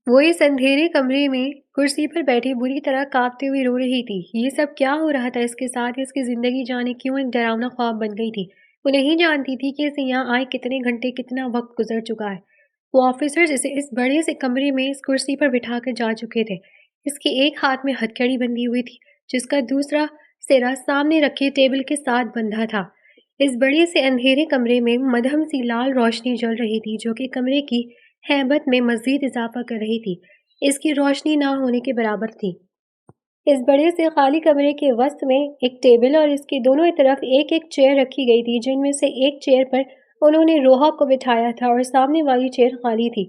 وہ اس اندھیرے کمرے میں کرسی پر بیٹھی بری طرح کانپتے ہوئے رو رہی تھی۔ یہ سب کیا ہو رہا تھا اس کے ساتھ؟ اس کی زندگی جانے کیوں ایک ڈراونا خواب بن گئی تھی۔ وہ نہیں جانتی تھی کہ اسے یہاں آئے کتنے گھنٹے، کتنا وقت گزر چکا ہے۔ وہ آفیسرز اسے اس بڑے سے کمرے میں اس کرسی پر بٹھا کر جا چکے تھے۔ اس کے ایک ہاتھ میں ہتھکڑی بندھی ہوئی تھی، جس کا دوسرا سرا سامنے رکھے ٹیبل کے ساتھ بندھا تھا۔ اس بڑے سے اندھیرے کمرے میں مدھم سی لال روشنی جل رہی تھی، جو کہ کمرے کی ہیبت میں مزید اضافہ کر رہی تھی۔ اس کی روشنی نہ ہونے کے برابر تھی۔ اس بڑے سے خالی کمرے کے وسط میں ایک ٹیبل اور اس کے دونوں طرف ایک ایک چیئر رکھی گئی تھی، جن میں سے ایک چیئر پر انہوں نے روحا کو بٹھایا تھا اور سامنے والی چیئر خالی تھی۔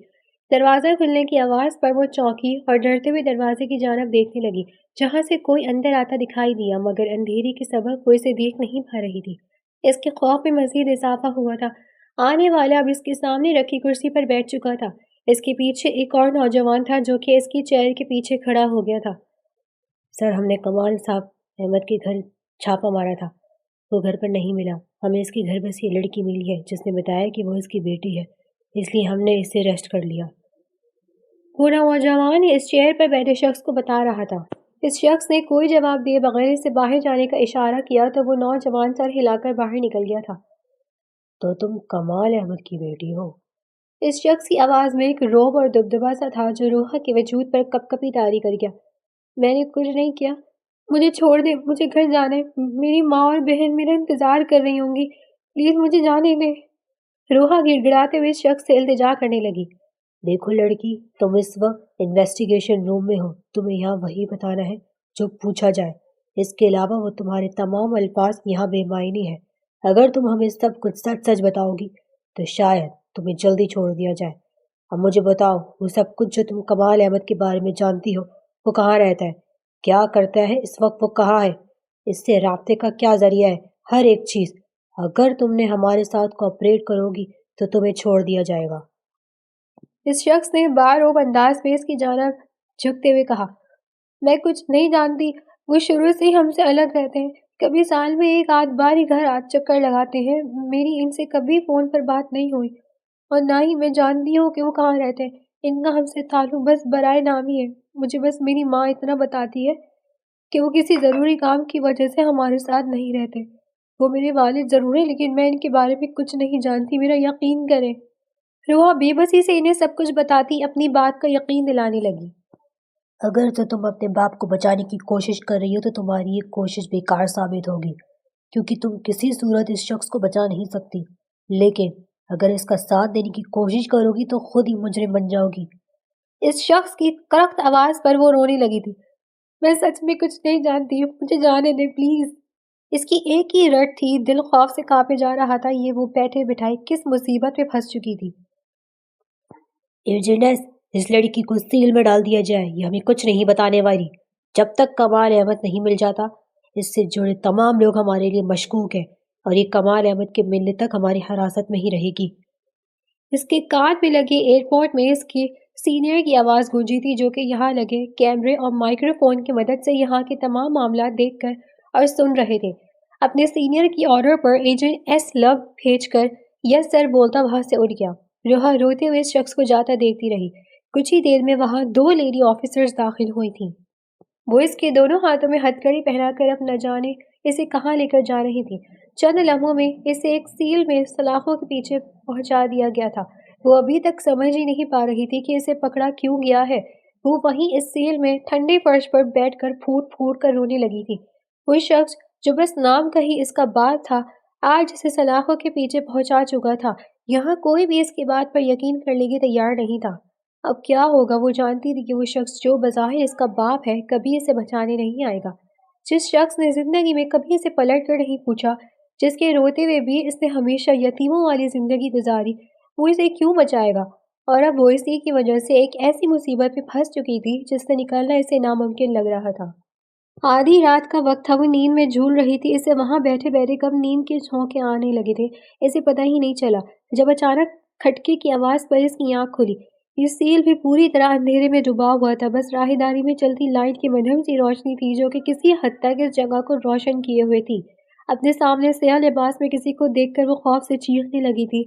دروازہ کھلنے کی آواز پر وہ چونکی اور ڈرتے ہوئے دروازے کی جانب دیکھنے لگی، جہاں سے کوئی اندر آتا دکھائی دیا، مگر اندھیری کے سبب وہ اسے دیکھ نہیں پا رہی تھی۔ اس کے خوف میں مزید اضافہ ہوا تھا۔ آنے والا اب اس کے سامنے رکھی کرسی پر بیٹھ چکا تھا۔ اس کے پیچھے ایک اور نوجوان تھا، جو کہ اس کی چیئر کے پیچھے کھڑا ہو گیا تھا۔ سر، ہم نے کمال صاحب احمد کے گھر چھاپا مارا تھا۔ وہ گھر پر نہیں ملا۔ ہمیں اس کے گھر بس یہ لڑکی ملی ہے، جس نے بتایا کہ وہ اس کی بیٹی ہے، اس لیے ہم نے اسے ریسٹ کر لیا۔ وہ نوجوان اس چیئر پر بیٹھے شخص کو بتا رہا تھا۔ اس شخص نے کوئی جواب دیے بغیر اسے باہر جانے کا اشارہ کیا تو وہ نوجوان سر ہلا کر باہر نکل گیا تھا۔ تو تم کمال احمد کی بیٹی ہو؟ اس شخص کی آواز میں ایک رعب اور دبدبا سا تھا، جو روحا کے وجود پر کپ کپی طاری کر گیا۔ میں نے کچھ نہیں کیا، مجھے چھوڑ دے، مجھے گھر جانا ہے، میری ماں اور بہن میرا انتظار کر رہی ہوں گی، پلیز مجھے جانے دے۔ روحا گڑ گڑاتے ہوئے اس شخص سے التجا کرنے لگی۔ دیکھو لڑکی، تم اس وقت انویسٹیگیشن روم میں ہو، تمہیں یہاں وہی بتانا ہے جو پوچھا جائے۔ اس کے علاوہ وہ تمہارے تمام الفاظ یہاں بے معنی ہیں۔ اگر تم ہمیں سب کچھ سچ سچ بتاؤ گی تو شاید تمہیں جلدی چھوڑ دیا جائے۔ اب مجھے بتاؤ، وہ سب کچھ جو تم کمال احمد کے بارے میں جانتی ہو، وہ کہاں رہتا ہے، کیا کرتا ہے اس وقت، وہ کہاں ہے، اس سے رابطے کا کیا ذریعہ ہے، ہر ایک چیز۔ اگر تم نے ہمارے ساتھ کوآپریٹ کرو گی تو تمہیں چھوڑ دیا جائے گا۔ اس شخص نے باروب انداز میں اس کی جانب جھکتے ہوئے کہا، میں کچھ نہیں جانتی، وہ شروع سے ہی ہم سے الگ رہتے ہیں، کبھی سال میں ایک آدھ بار ہی گھر چکر لگاتے ہیں، میری ان سے کبھی فون پر بات نہیں ہوئی اور نہ ہی میں جانتی ہوں کہ وہ کہاں رہتے ہیں۔ ان کا ہم سے تعلق بس برائے نام ہی ہے۔ مجھے بس میری ماں اتنا بتاتی ہے کہ وہ کسی ضروری کام کی وجہ سے ہمارے ساتھ نہیں رہتے۔ وہ میرے والد ضرور ہیں، لیکن میں ان کے بارے میں کچھ نہیں جانتی، میرا یقین کریں۔ روحا بے بسی سے انہیں سب کچھ بتاتی اپنی بات کا یقین دلانے لگی۔ اگر تو تم اپنے باپ کو بچانے کی کوشش کر رہی ہو تو تمہاری یہ کوشش بیکار ثابت ہوگی، کیونکہ تم کسی صورت اس شخص کو بچا نہیں سکتی، لیکن اگر اس کا ساتھ دینے کی کوشش کرو گی تو خود ہی مجرم بن جاؤ گی۔ اس شخص کی کرخت آواز پر وہ رونے لگی تھی۔ میں سچ میں کچھ نہیں جانتی، مجھے جانے دے پلیز۔ اس کی ایک ہی رٹ تھی، دل خوف سے کانپے جا رہا تھا، یہ وہ بیٹھے بٹھائے کس مصیبت میں پھنس چکی تھی۔ ایجنٹس، اس لڑکی کو سیل میں ڈال دیا جائے، یہ ہمیں کچھ نہیں بتانے والی۔ جب تک کمال احمد نہیں مل جاتا، اس سے جڑے تمام لوگ ہمارے لیے مشکوک ہیں اور یہ کمال احمد کے ملنے تک ہماری حراست میں ہی رہے گی۔ اس کے کان میں لگے ایئرپورٹ میں اس کی سینئر کی آواز گونجی تھی، جو کہ یہاں لگے کیمرے اور مائکرو فون کی مدد سے یہاں کے تمام معاملات دیکھ کر اور سن رہے تھے۔ اپنے سینئر کی آرڈر پر ایجنٹ ایس لو بھیج کر یس سر بولتا وہاں سے اٹھ گیا۔ روحا روتے ہوئے اس شخص کو جاتا دیکھتی رہی۔ کچھ ہی دیر میں وہاں 2 لیڈی آفیسرز داخل ہوئی تھیں۔ وہ اس کے دونوں ہاتھوں میں ہتھکڑی پہنا کر اب نہ جانے اسے کہاں لے کر جا رہی تھی۔ چند لمحوں میں اسے ایک سیل میں سلاخوں کے پیچھے پہنچا دیا گیا تھا۔ وہ ابھی تک سمجھ ہی نہیں پا رہی تھی کہ اسے پکڑا کیوں گیا ہے۔ وہ وہیں اس سیل میں ٹھنڈے فرش پر بیٹھ کر پھوٹ پھوٹ کر رونے لگی تھی۔ وہ شخص جو بس نام کا ہی اس کا باپ تھا، آج اسے سلاخوں کے پیچھے پہنچا چکا تھا۔ یہاں کوئی بھی اس کی بات پر یقین کرنے کے تیار نہیں تھا۔ اب کیا ہوگا؟ وہ جانتی تھی کہ وہ شخص جو بظاہر اس کا باپ ہے، کبھی اسے بچانے نہیں آئے گا۔ جس شخص نے زندگی میں کبھی اسے پلٹ کر نہیں پوچھا، جس کے روتے ہوئے بھی اس نے ہمیشہ یتیموں والی زندگی گزاری، وہ اسے کیوں بچائے گا؟ اور اب وہ اسی کی وجہ سے ایک ایسی مصیبت میں پھنس چکی تھی جس سے نکلنا اسے ناممکن لگ رہا تھا۔ آدھی رات کا وقت تھا، وہ نیند میں جھول رہی تھی۔ اسے وہاں بیٹھے بیٹھے کب نیند کے جھونکے آنے لگے تھے، اسے پتہ ہی نہیں چلا، جب اچانک کھٹکے کی آواز پر اس کی آنکھ کھلی۔ یہ سیل بھی پوری طرح اندھیرے میں ڈوبا ہوا تھا، بس راہداری میں چلتی لائٹ کی مدھم سی روشنی تھی جو کہ کسی حد تک اس جگہ کو روشن کیے ہوئے تھی۔ اپنے سامنے سیاہ لباس میں کسی کو دیکھ کر وہ خوف سے چیخنے لگی تھی،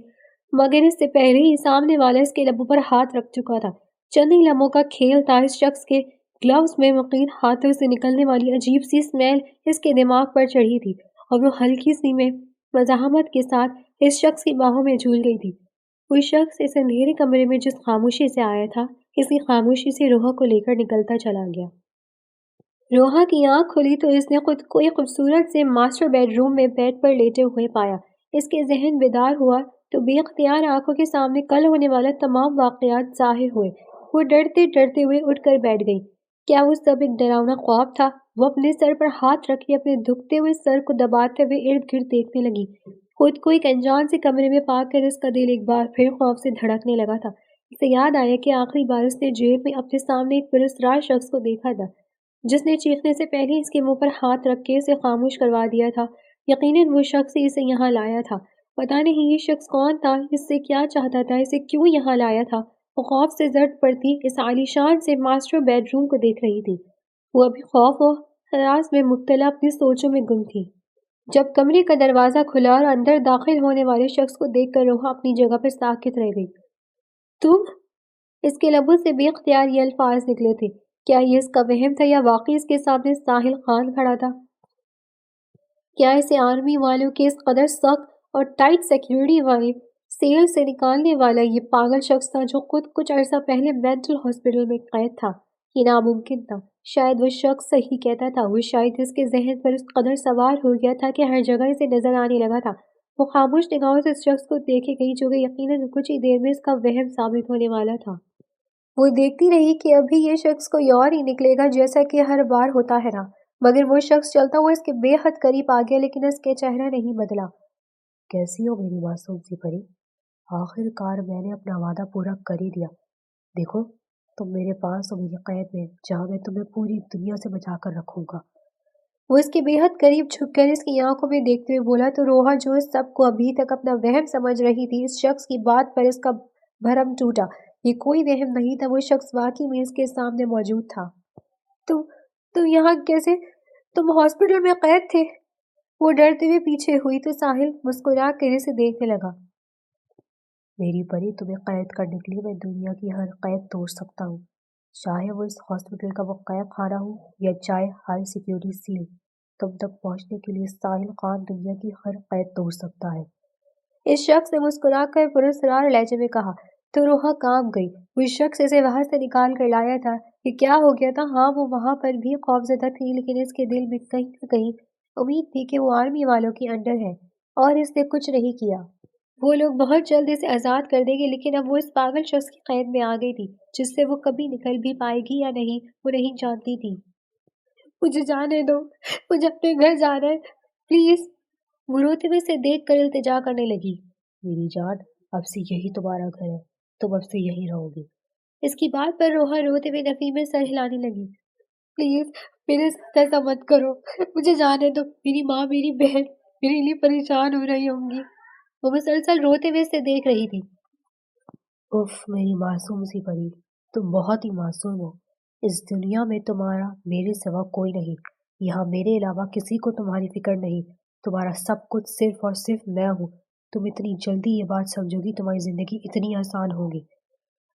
مگر اس سے پہلے ہی سامنے والا اس کے لبوں پر ہاتھ رکھ چکا تھا۔ چند ہی لمحوں کا کھیل تھا۔ اس شخص کے گلوز میں مقید ہاتھوں سے نکلنے والی عجیب سی اسمیل اس کے دماغ پر چڑھی تھی اور وہ ہلکی سی میں مزاحمت کے ساتھ اس شخص کی باہوں میں جھول گئی تھی۔ وہ شخص اس اندھیرے کمرے میں جس خاموشی سے آیا تھا، اسی خاموشی سے روحا کو لے کر نکلتا چلا گیا۔ روحا کی آنکھ کھلی تو اس نے خود کو ایک خوبصورت سے ماسٹر بیڈ روم میں بیڈ پر لیٹے ہوئے پایا۔ اس کے ذہن بیدار ہوا تو بے اختیار آنکھوں کے سامنے کل ہونے والا تمام واقعات ظاہر ہوئے۔ وہ ڈرتے ڈرتے ہوئے اٹھ کر بیٹھ گئی۔ کیا وہ سب ایک ڈراؤنا خواب تھا؟ وہ اپنے سر پر ہاتھ رکھے اپنے دکھتے ہوئے سر کو دباتے ہوئے ارد گرد دیکھنے لگی۔ خود کو ایک انجان سے کمرے میں پا کر اس کا دل ایک بار پھر خوف سے دھڑکنے لگا تھا۔ اسے یاد آیا کہ آخری بار اس نے جیل میں اپنے سامنے ایک پراسرار شخص کو دیکھا تھا، جس نے چیخنے سے پہلے اس کے منہ پر ہاتھ رکھ کے اسے خاموش کروا دیا تھا۔ یقیناً وہ شخص ہی اسے یہاں لایا تھا۔ پتہ نہیں یہ شخص کون تھا، اس سے کیا چاہتا تھا، اسے کیوں یہاں لایا تھا۔ وہ خوف سے زرد پڑتی اس عالیشان سے ماسٹر بیڈ روم کو دیکھ رہی تھی۔ وہ ابھی خوف و ہراس میں مبتلا اپنی سوچوں میں گم تھی، جب کمرے کا دروازہ کھلا اور اندر داخل ہونے والے شخص کو دیکھ کر روحا اپنی جگہ پر ساکت رہ گئی۔ تم؟ اس کے لبوں سے بے اختیار یہ الفاظ نکلے تھے۔ کیا یہ اس کا وہم تھا یا واقعی اس کے سامنے ساحل خان کھڑا تھا؟ کیا اسے آرمی والوں کے اس قدر سخت اور ٹائٹ سیکیورٹی والے سیل سے نکالنے والا یہ پاگل شخص تھا جو خود کچھ عرصہ پہلے مینٹل ہاسپٹل میں قید تھا؟ یہ ناممکن تھا۔ شاید وہ شخص صحیح کہتا تھا۔ وہ شاید اس کے ذہن پر اس قدر سوار ہو گیا تھا کہ ہر جگہ اسے نظر آنے لگا تھا۔ وہ خاموش نگاہوں سے اس شخص کو دیکھے گئی جو کہ یقیناً کچھ ہی دیر میں اس کا وہم ثابت ہونے والا تھا۔ وہ دیکھتی رہی کہ ابھی یہ شخص کوئی اور ہی نکلے گا جیسا کہ ہر بار ہوتا ہے نا، مگر وہ شخص چلتا ہوا اس کے بے حد قریب آ گیا لیکن اس کے چہرہ نہیں بدلا۔ کیسی ہو میری معصوم سی پری؟ آخر کار میں نے اپنا وعدہ پورا کر ہی دیا۔ دیکھو تم میرے پاس ہو، میری قید میں، جہاں میں تمہیں پوری دنیا سے بچا کر رکھوں گا۔ وہ اس کے بے حد قریب جھک کر اس کی آنکھوں میں دیکھتے ہوئے بولا تو روحا جو اس سب کو ابھی تک اپنا وہم سمجھ رہی تھی، اس شخص کی بات پر اس کا بھرم ٹوٹا۔ یہ کوئی وہم نہیں تھا، وہ شخص واقعی میں اس کے سامنے موجود تھا۔ تم یہاں کیسے؟ تم ہاسپٹل میں قید تھے؟ وہ ڈرتے ہوئے پیچھے ہوئی تو ساحل مسکرا کر اسے دیکھنے لگا۔ میری پری، تمہیں قید کرنے کے لیے میں دنیا کی ہر قید توڑ سکتا ہوں، چاہے وہ اس ہاسپٹل کا وہ قید خانہ ہو یا چاہے ہائی سیکیورٹی سیل۔ تم تک پہنچنے کے لیے ساحل خان دنیا کی ہر قید توڑ سکتا ہے۔ اس شخص نے مسکرا کر پراسرار لہجے میں کہا تو روحا کانپ گئی۔ وہ شخص اسے وہاں سے نکال کر لایا تھا، یہ کیا ہو گیا تھا؟ ہاں وہ وہاں پر بھی خوفزدہ تھی لیکن اس کے دل میں کہیں نہ کہیں امید تھی کہ وہ آرمی والوں کے انڈر ہے اور اس نے کچھ نہیں کیا۔ وہ لوگ بہت جلد اسے آزاد کر دیں گے، لیکن اب وہ اس پاگل شخص کی قید میں آ گئی تھی جس سے وہ کبھی نکل بھی پائے گی یا نہیں، وہ نہیں جانتی تھی۔ مجھے جانے دو، مجھے اپنے گھر جانا ہے، پلیز۔ وہ روتے ہوئے اسے دیکھ کر التجا کرنے لگی۔ میری جان، اب سے یہی تمہارا گھر ہے، تم اب سے یہی رہو گی۔ اس کی بات پر روحا روتے ہوئے نفی میں سر ہلانے لگی۔ پلیز میرے ساتھ ایسا مت کرو، مجھے جانے دو، میری ماں میری بہن میرے لیے پریشان ہو رہی ہوں گی۔ وہ مسلسل روتے ہوئے اسے دیکھ رہی تھی۔ اف میری معصوم سی پری، تم بہت ہی معصوم ہو۔ اس دنیا میں تمہارا میرے سوا کوئی نہیں، یہاں میرے علاوہ کسی کو تمہاری فکر نہیں، تمہارا سب کچھ صرف اور صرف میں ہوں۔ تم اتنی جلدی یہ بات سمجھو گی، تمہاری زندگی اتنی آسان ہوگی۔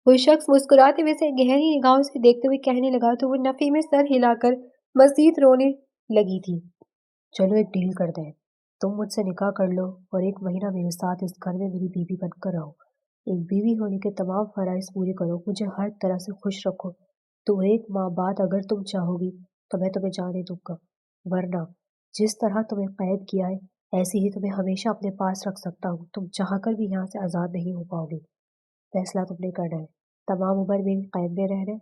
وہ شخص مسکراتے ہوئے اسے گہری نگاہوں سے دیکھتے ہوئے کہنے لگا تو وہ نفی میں سر ہلا کر مزید رونے لگی تھی۔ چلو ایک ڈیل کرتے ہیں، تم مجھ سے نکاح کر لو اور 1 مہینہ میرے ساتھ اس گھر میں میری بیوی بن کر رہو۔ ایک بیوی ہونے کے تمام فرائض پورے کرو، مجھے ہر طرح سے خوش رکھو۔ تو 1 ماہ بعد اگر تم چاہو گی تو میں تمہیں جانے دوں گا، ورنہ جس طرح تمہیں قید کیا ہے ایسے ہی تمہیں ہمیشہ اپنے پاس رکھ سکتا ہوں۔ تم چاہ کر بھی یہاں سے آزاد نہیں ہو پاؤ گی۔ فیصلہ تم نے کرنا ہے، تمام عمر میری قید میں رہنا ہے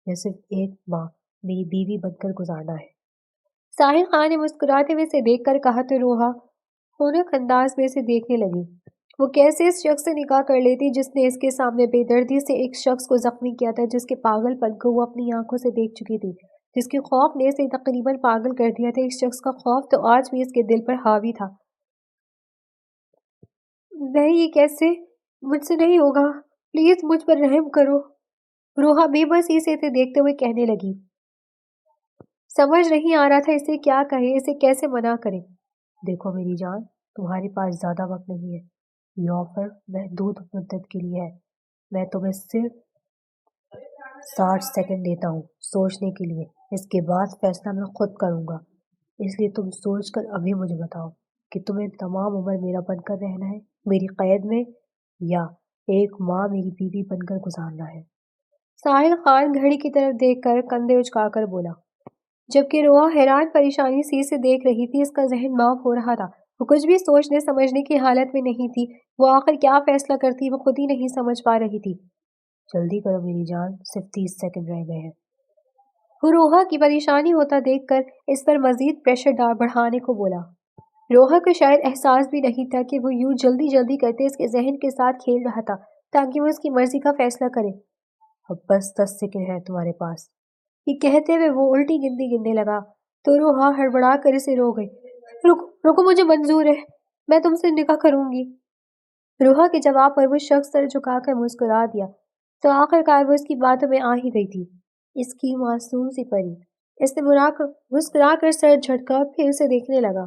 یا صرف 1 ماہ میری بیوی بن کر گزارنا ہے۔ ساحل خان نے مسکراتے ہوئے اسے دیکھ کر کہا تو روحا خنک انداز میں اسے دیکھنے لگی۔ وہ کیسے اس شخص سے نکاح کر لیتی جس نے اس کے سامنے بے دردی سے ایک شخص کو زخمی کیا تھا، جس کے پاگل پن کو وہ اپنی آنکھوں سے دیکھ چکی تھی، جس کے خوف نے اسے تقریباً پاگل کر دیا تھا۔ اس شخص کا خوف تو آج بھی اس کے دل پر حاوی تھا۔ میں یہ کیسے؟ مجھ سے نہیں ہوگا، پلیز مجھ پر رحم کرو، روحا بے بسی سے اسے دیکھتے ہوئے کہنے لگی۔ سمجھ نہیں آ رہا تھا اسے کیا کہے، اسے کیسے منع کرے۔ دیکھو میری جان، تمہارے پاس زیادہ وقت نہیں ہے، یہ آفر محدود مدت کے لیے ہے۔ میں تمہیں صرف 60 سیکنڈ دیتا ہوں سوچنے کے لیے، اس کے بعد فیصلہ میں خود کروں گا، اس لیے تم سوچ کر ابھی مجھے بتاؤ کہ تمہیں تمام عمر میرا بن کر رہنا ہے میری قید میں، یا ایک ماں میری بیوی بن کر گزارنا ہے۔ ساحل خان گھڑی کی طرف دیکھ کر کندھے اچکا کر بولا، جبکہ روحا حیران پریشانی سے دیکھ رہی تھی۔ اس کا ذہن معاف ہو رہا تھا، وہ کچھ بھی سوچنے سمجھنے کی حالت میں نہیں تھی۔ وہ آخر کیا فیصلہ کرتی وہ خود ہی نہیں سمجھ پا رہی تھی۔ جلدی کرو میری جان، صرف 30 سیکنڈ رہ گئے ہیں۔ وہ روحا کی پریشانی ہوتا دیکھ کر اس پر مزید پریشر بڑھانے کو بولا۔ روحا کو شاید احساس بھی نہیں تھا کہ وہ یوں جلدی جلدی کرتے اس کے ذہن کے ساتھ کھیل رہا تھا تاکہ وہ اس کی مرضی کا فیصلہ کرے۔ اب بس 10 سیکنڈ ہے تمہارے پاس۔ یہ کہتے ہوئے وہ الٹی گنتی گننے لگا تو روحا ہڑبڑا کر اسے رو گئی۔ رکو مجھے منظور ہے، میں تم سے نکاح کروں گی۔ روحا کے جواب پر وہ شخص سر جھکا کر مسکرا دیا تو آخر کار وہ اس کی باتوں میں آ ہی گئی تھی۔ اس کی معصوم سی پری۔ اس نے مسکرا کر سر جھٹکا پھر اسے دیکھنے لگا۔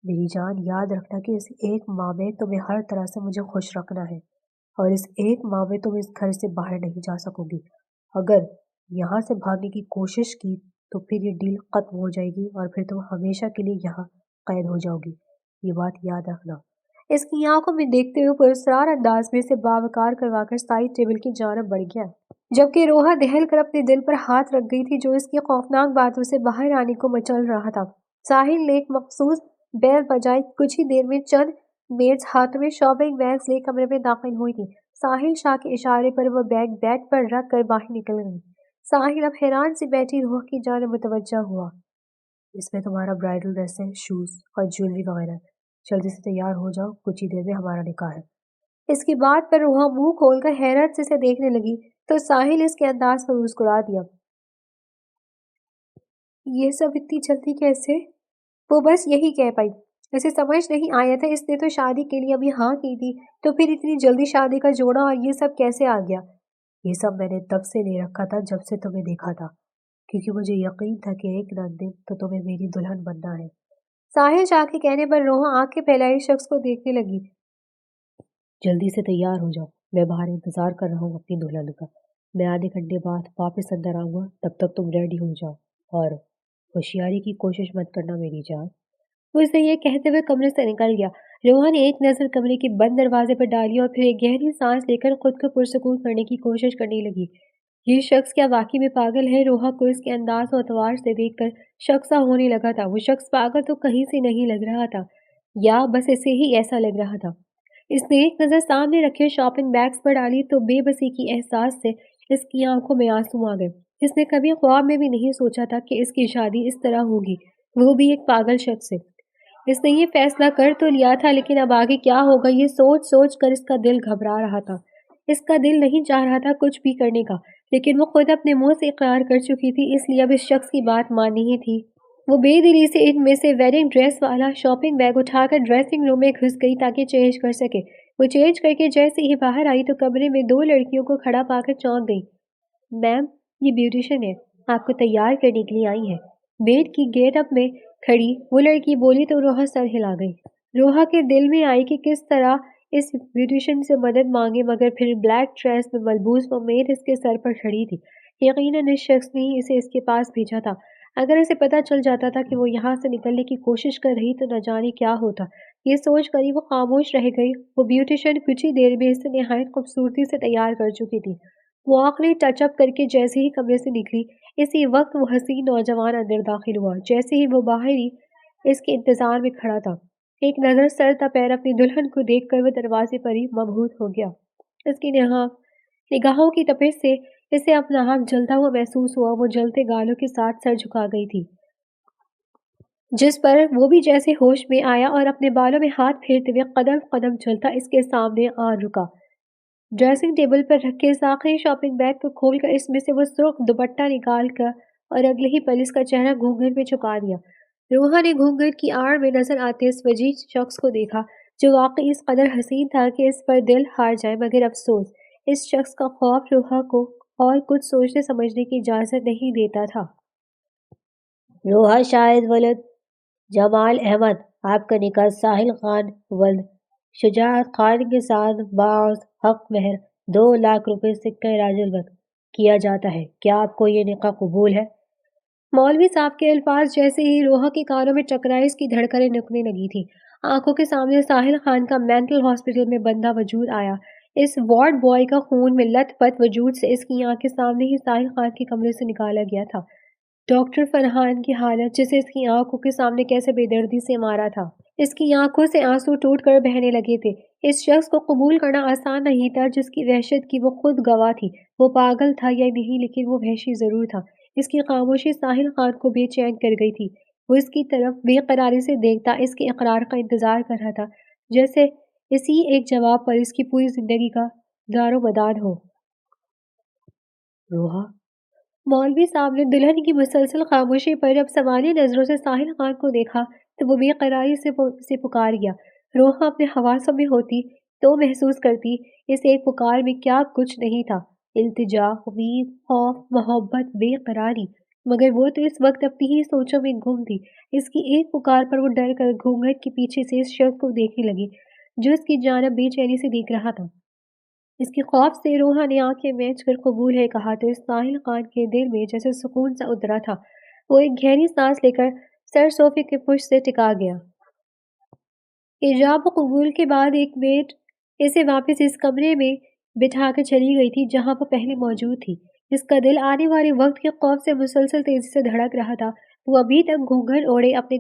میری جان، یاد رکھنا کہ اس ایک ماہ میں تمہیں ہر طرح سے مجھے خوش رکھنا ہے، اور اس ایک ماہ میں تم اس گھر سے باہر نہیں جا سکو گی۔ اگر یہاں سے بھاگنے کی کوشش کی تو پھر یہ ڈیل ختم ہو جائے گی اور پھر تم ہمیشہ کے لیے یہاں قید ہو جاؤ گی، یہ بات یاد رکھنا۔ اس کی آنکھوں میں دیکھتے ہوئے پراسرار انداز میں سے باوقار کروا کر سائڈ ٹیبل کی جانب بڑھ گیا، جبکہ روحا دہل کر اپنے دل پر ہاتھ رکھ گئی تھی جو اس کی خوفناک باتوں سے باہر آنے کو مچل رہا تھا۔ ساحل نے ایک مخصوص بیل بجائی، کچھ ہی دیر میں چند میڈز ہاتھوں میں شاپنگ بیگز لے کمرے میں داخل ہوئی تھی۔ ساحل شاہ کے اشارے پر وہ بیگ بیڈ پر رکھ کر باہر نکل گئی۔ ساحل اب حیران سی بیٹھی روح کی جانب متوجہ ہوا۔ اس میں تمہارا برائڈل ڈریس ہے، شوز اور جیولری وغیرہ، جلدی سے تیار ہو جاؤ، کچھ ہی دیر میں ہمارا نکاح ہے۔ اس کی بات پر روحا منہ کھول کر حیرت سے اسے دیکھنے لگی تو ساحل اس کے انداز پر مسکرا دیا۔ یہ سب اتنی جلدی کیسے؟ وہ بس یہی کہہ پائی۔ اسے سمجھ نہیں آیا تھا اس نے تو شادی کے لیے ابھی ہاں کی تھی، تو پھر اتنی جلدی شادی کا جوڑا اور یہ سب کیسے آ گیا؟ یہ سب میں نے تب سے لے رکھا تھا جب سے تمہیں دیکھا تھا، کیونکہ مجھے یقین تھا کہ ایک نہ ایک دن تو تمہیں میری دلہن بننا ہے۔ ساحل شاہ کے کہنے پر روحا آنکھیں پھیلائے شخص کو دیکھنے لگی۔ جلدی سے تیار ہو جاؤ، میں باہر انتظار کر رہا ہوں اپنی دلہن کا، میں آدھے گھنٹے بعد واپس اندر آؤں گا، تب تک تم ریڈی ہو جاؤ، اور ہوشیاری کی کوشش مت کرنا میری جان۔ وہ اسے یہ کہتے ہوئے کمرے سے نکل گیا۔ روحا نے ایک نظر کمرے کے بند دروازے پر ڈالی اور پھر ایک گہری سانس لے کر خود کو پرسکون کرنے کی کوشش کرنے لگی۔ یہ شخص کیا واقعی میں پاگل ہے؟ روحا کو اس کے انداز و اطوار سے دیکھ کر شک سا ہونے لگا تھا۔ وہ شخص پاگل تو کہیں سے نہیں لگ رہا تھا، یا بس اسے ہی ایسا لگ رہا تھا۔ اس نے ایک نظر سامنے رکھے شاپنگ بیگز پر ڈالی تو بے بسی کی احساس سے اس کی آنکھوں میں آنسو آ گئے۔ اس نے کبھی خواب میں بھی نہیں سوچا تھا کہ اس کی شادی اس طرح ہوگی، وہ بھی ایک پاگل شخص سے۔ اس نے یہ فیصلہ کر تو لیا تھا، لیکن اب آگے کیا ہوگا یہ سوچ سوچ کر اس کا دل گھبرا رہا تھا۔ اس کا دل نہیں چاہ رہا تھا کچھ بھی کرنے کا، لیکن وہ خود اپنے منہ سے اقرار کر چکی تھی، اس لیے اب اس شخص کی بات ماننی ہی تھی۔ وہ بے دلی سے ان میں سے ویڈنگ ڈریس والا شاپنگ بیگ اٹھا کر ڈریسنگ روم میں گھس گئی تاکہ چینج کر سکے۔ وہ چینج کر کے جیسے ہی باہر آئی تو کمرے میں دو لڑکیوں کو کھڑا پا کر چونک گئی۔ میم، یہ بیوٹیشین ہے، آپ کو تیار کرنے کے لیے آئی ہے۔ میڈ کی گیٹ اپ میں کھڑی وہ لڑکی بولی تو روحا سر ہلا گئی۔ روحا کے دل میں آئی کہ کس طرح اس بیوٹیشین سے مدد مانگے، مگر پھر بلیک ڈریس میں ملبوس وہ میڈ اس کے سر پر کھڑی تھی۔ یقیناً اس شخص نے ہی اسے اس کے پاس بھیجا تھا۔ اگر اسے پتہ چل جاتا تھا کہ وہ یہاں سے نکلنے کی کوشش کر رہی تو نہ جانے کیا ہوتا۔ یہ سوچ کر ہی وہ خاموش رہ گئی۔ وہ بیوٹیشین کچھ ہی دیر میں اسے نہایت خوبصورتی سے تیار کر چکی تھی۔ وہ آخری ٹچ اپ کر کے جیسے ہی کمرے سے نکلی، اسی وقت وہ حسین نوجوان اندر داخل ہوا۔ جیسے ہی وہ باہر ہی اس کے انتظار میں کھڑا تھا، ایک نظر سر تا پیر اپنی دلہن کو دیکھ کر وہ دروازے پر ہی مبہوت ہو گیا۔ اس کی نگاہوں کی تپش سے اسے اپنا ہاتھ جلتا ہوا محسوس ہوا۔ وہ جلتے گالوں کے ساتھ سر جھکا گئی تھی، جس پر وہ بھی جیسے ہوش میں آیا اور اپنے بالوں میں ہاتھ پھیرتے ہوئے قدم قدم چلتا اس کے سامنے آ رکا۔ ڈریسنگ ٹیبل پر رکھے اس آخری شاپنگ بیگ کو کھول کر اس میں سے وہ سرخ دوپٹہ نکال کر اور اگلے ہی پل اس کا چہرہ گھونگھٹ میں چھپا دیا۔ روحا نے گھونگھٹ کی آڑ میں نظر آتے اس وجیح شخص کو دیکھا جو واقعی اس قدر حسین تھا کہ اس پر دل ہار جائے، مگر افسوس اس شخص کا خوف روحا کو اور کچھ سوچنے سمجھنے کی اجازت نہیں دیتا تھا۔ روحا شاہد ولد جمال احمد، آپ کا نکاح ساحل خان ولد شجاعت خان کے ساتھ بعض حق مہر 2 لاکھ روپے سکہ راج البت کیا جاتا ہے۔ کیا آپ کو یہ نکاح قبول ہے؟ مولوی صاحب کے الفاظ جیسے ہی روحا کے کانوں میں ٹکرائے اس کی دھڑکنیں نکنے لگی تھی۔ آنکھوں کے سامنے ساحل خان کا مینٹل ہاسپٹل میں بندہ وجود آیا۔ اس وارڈ بوائے کا خون میں لت پت وجود سے اس کی آنکھ کے سامنے ہی ساحل خان کے کمرے سے نکالا گیا تھا۔ ڈاکٹر فرحان کی حالت جسے اس کی آنکھوں کے سامنے کیسے بے دردی سے مارا تھا۔ اس کی آنکھوں سے آنسو ٹوٹ کر بہنے لگے تھے۔ اس شخص کو قبول کرنا آسان نہیں تھا جس کی وحشت کی وہ خود گواہ تھی۔ وہ پاگل تھا یا نہیں لیکن وہ وحشی ضرور تھا۔ اس کی خاموشی ساحل خان کو بے چین کر گئی تھی۔ وہ اس کی طرف بے قراری سے دیکھتا اس کے اقرار کا انتظار کر رہا تھا جیسے اسی ایک جواب پر اس کی پوری زندگی کا دار و مدار ہو۔ روحا، مولوی صاحب نے دلہن کی مسلسل خاموشی پر جب سوالیہ نظروں سے ساحل خان کو دیکھا تو وہ بے قراری سے پکار گیا۔ روحا اپنے حواسوں میں ہوتی تو محسوس کرتی اس ایک پکار میں کیا کچھ نہیں تھا، التجا، امید، خوف، محبت، بے قراری، مگر وہ تو اس وقت اپنی ہی سوچوں میں گم تھی۔ اس کی ایک پکار پر وہ ڈر کر گھونگھٹ کے پیچھے سے اس شخص کو دیکھنے لگی جو اس کی جانب بے چینی سے دیکھ رہا تھا۔ اس کے خوف سے روحا نے آنکھیں میچ کر قبول ہے کہا تو اس ساحل خان کے دل میں جیسے سکون سا اترا تھا۔ وہ ایک گہری سانس لے کر سر صوفے کے پشت سے ٹکا گیا۔ ایجاب و قبول کے بعد ایک میڈ اسے واپس اس کمرے میں بٹھا کر چلی گئی تھی جہاں وہ پہلے موجود تھی۔ اس کا دل آنے والے وقت کے خوف سے مسلسل تیزی سے دھڑک رہا تھا۔ وہ ابھی تک گھونگھٹ اوڑھے اپنے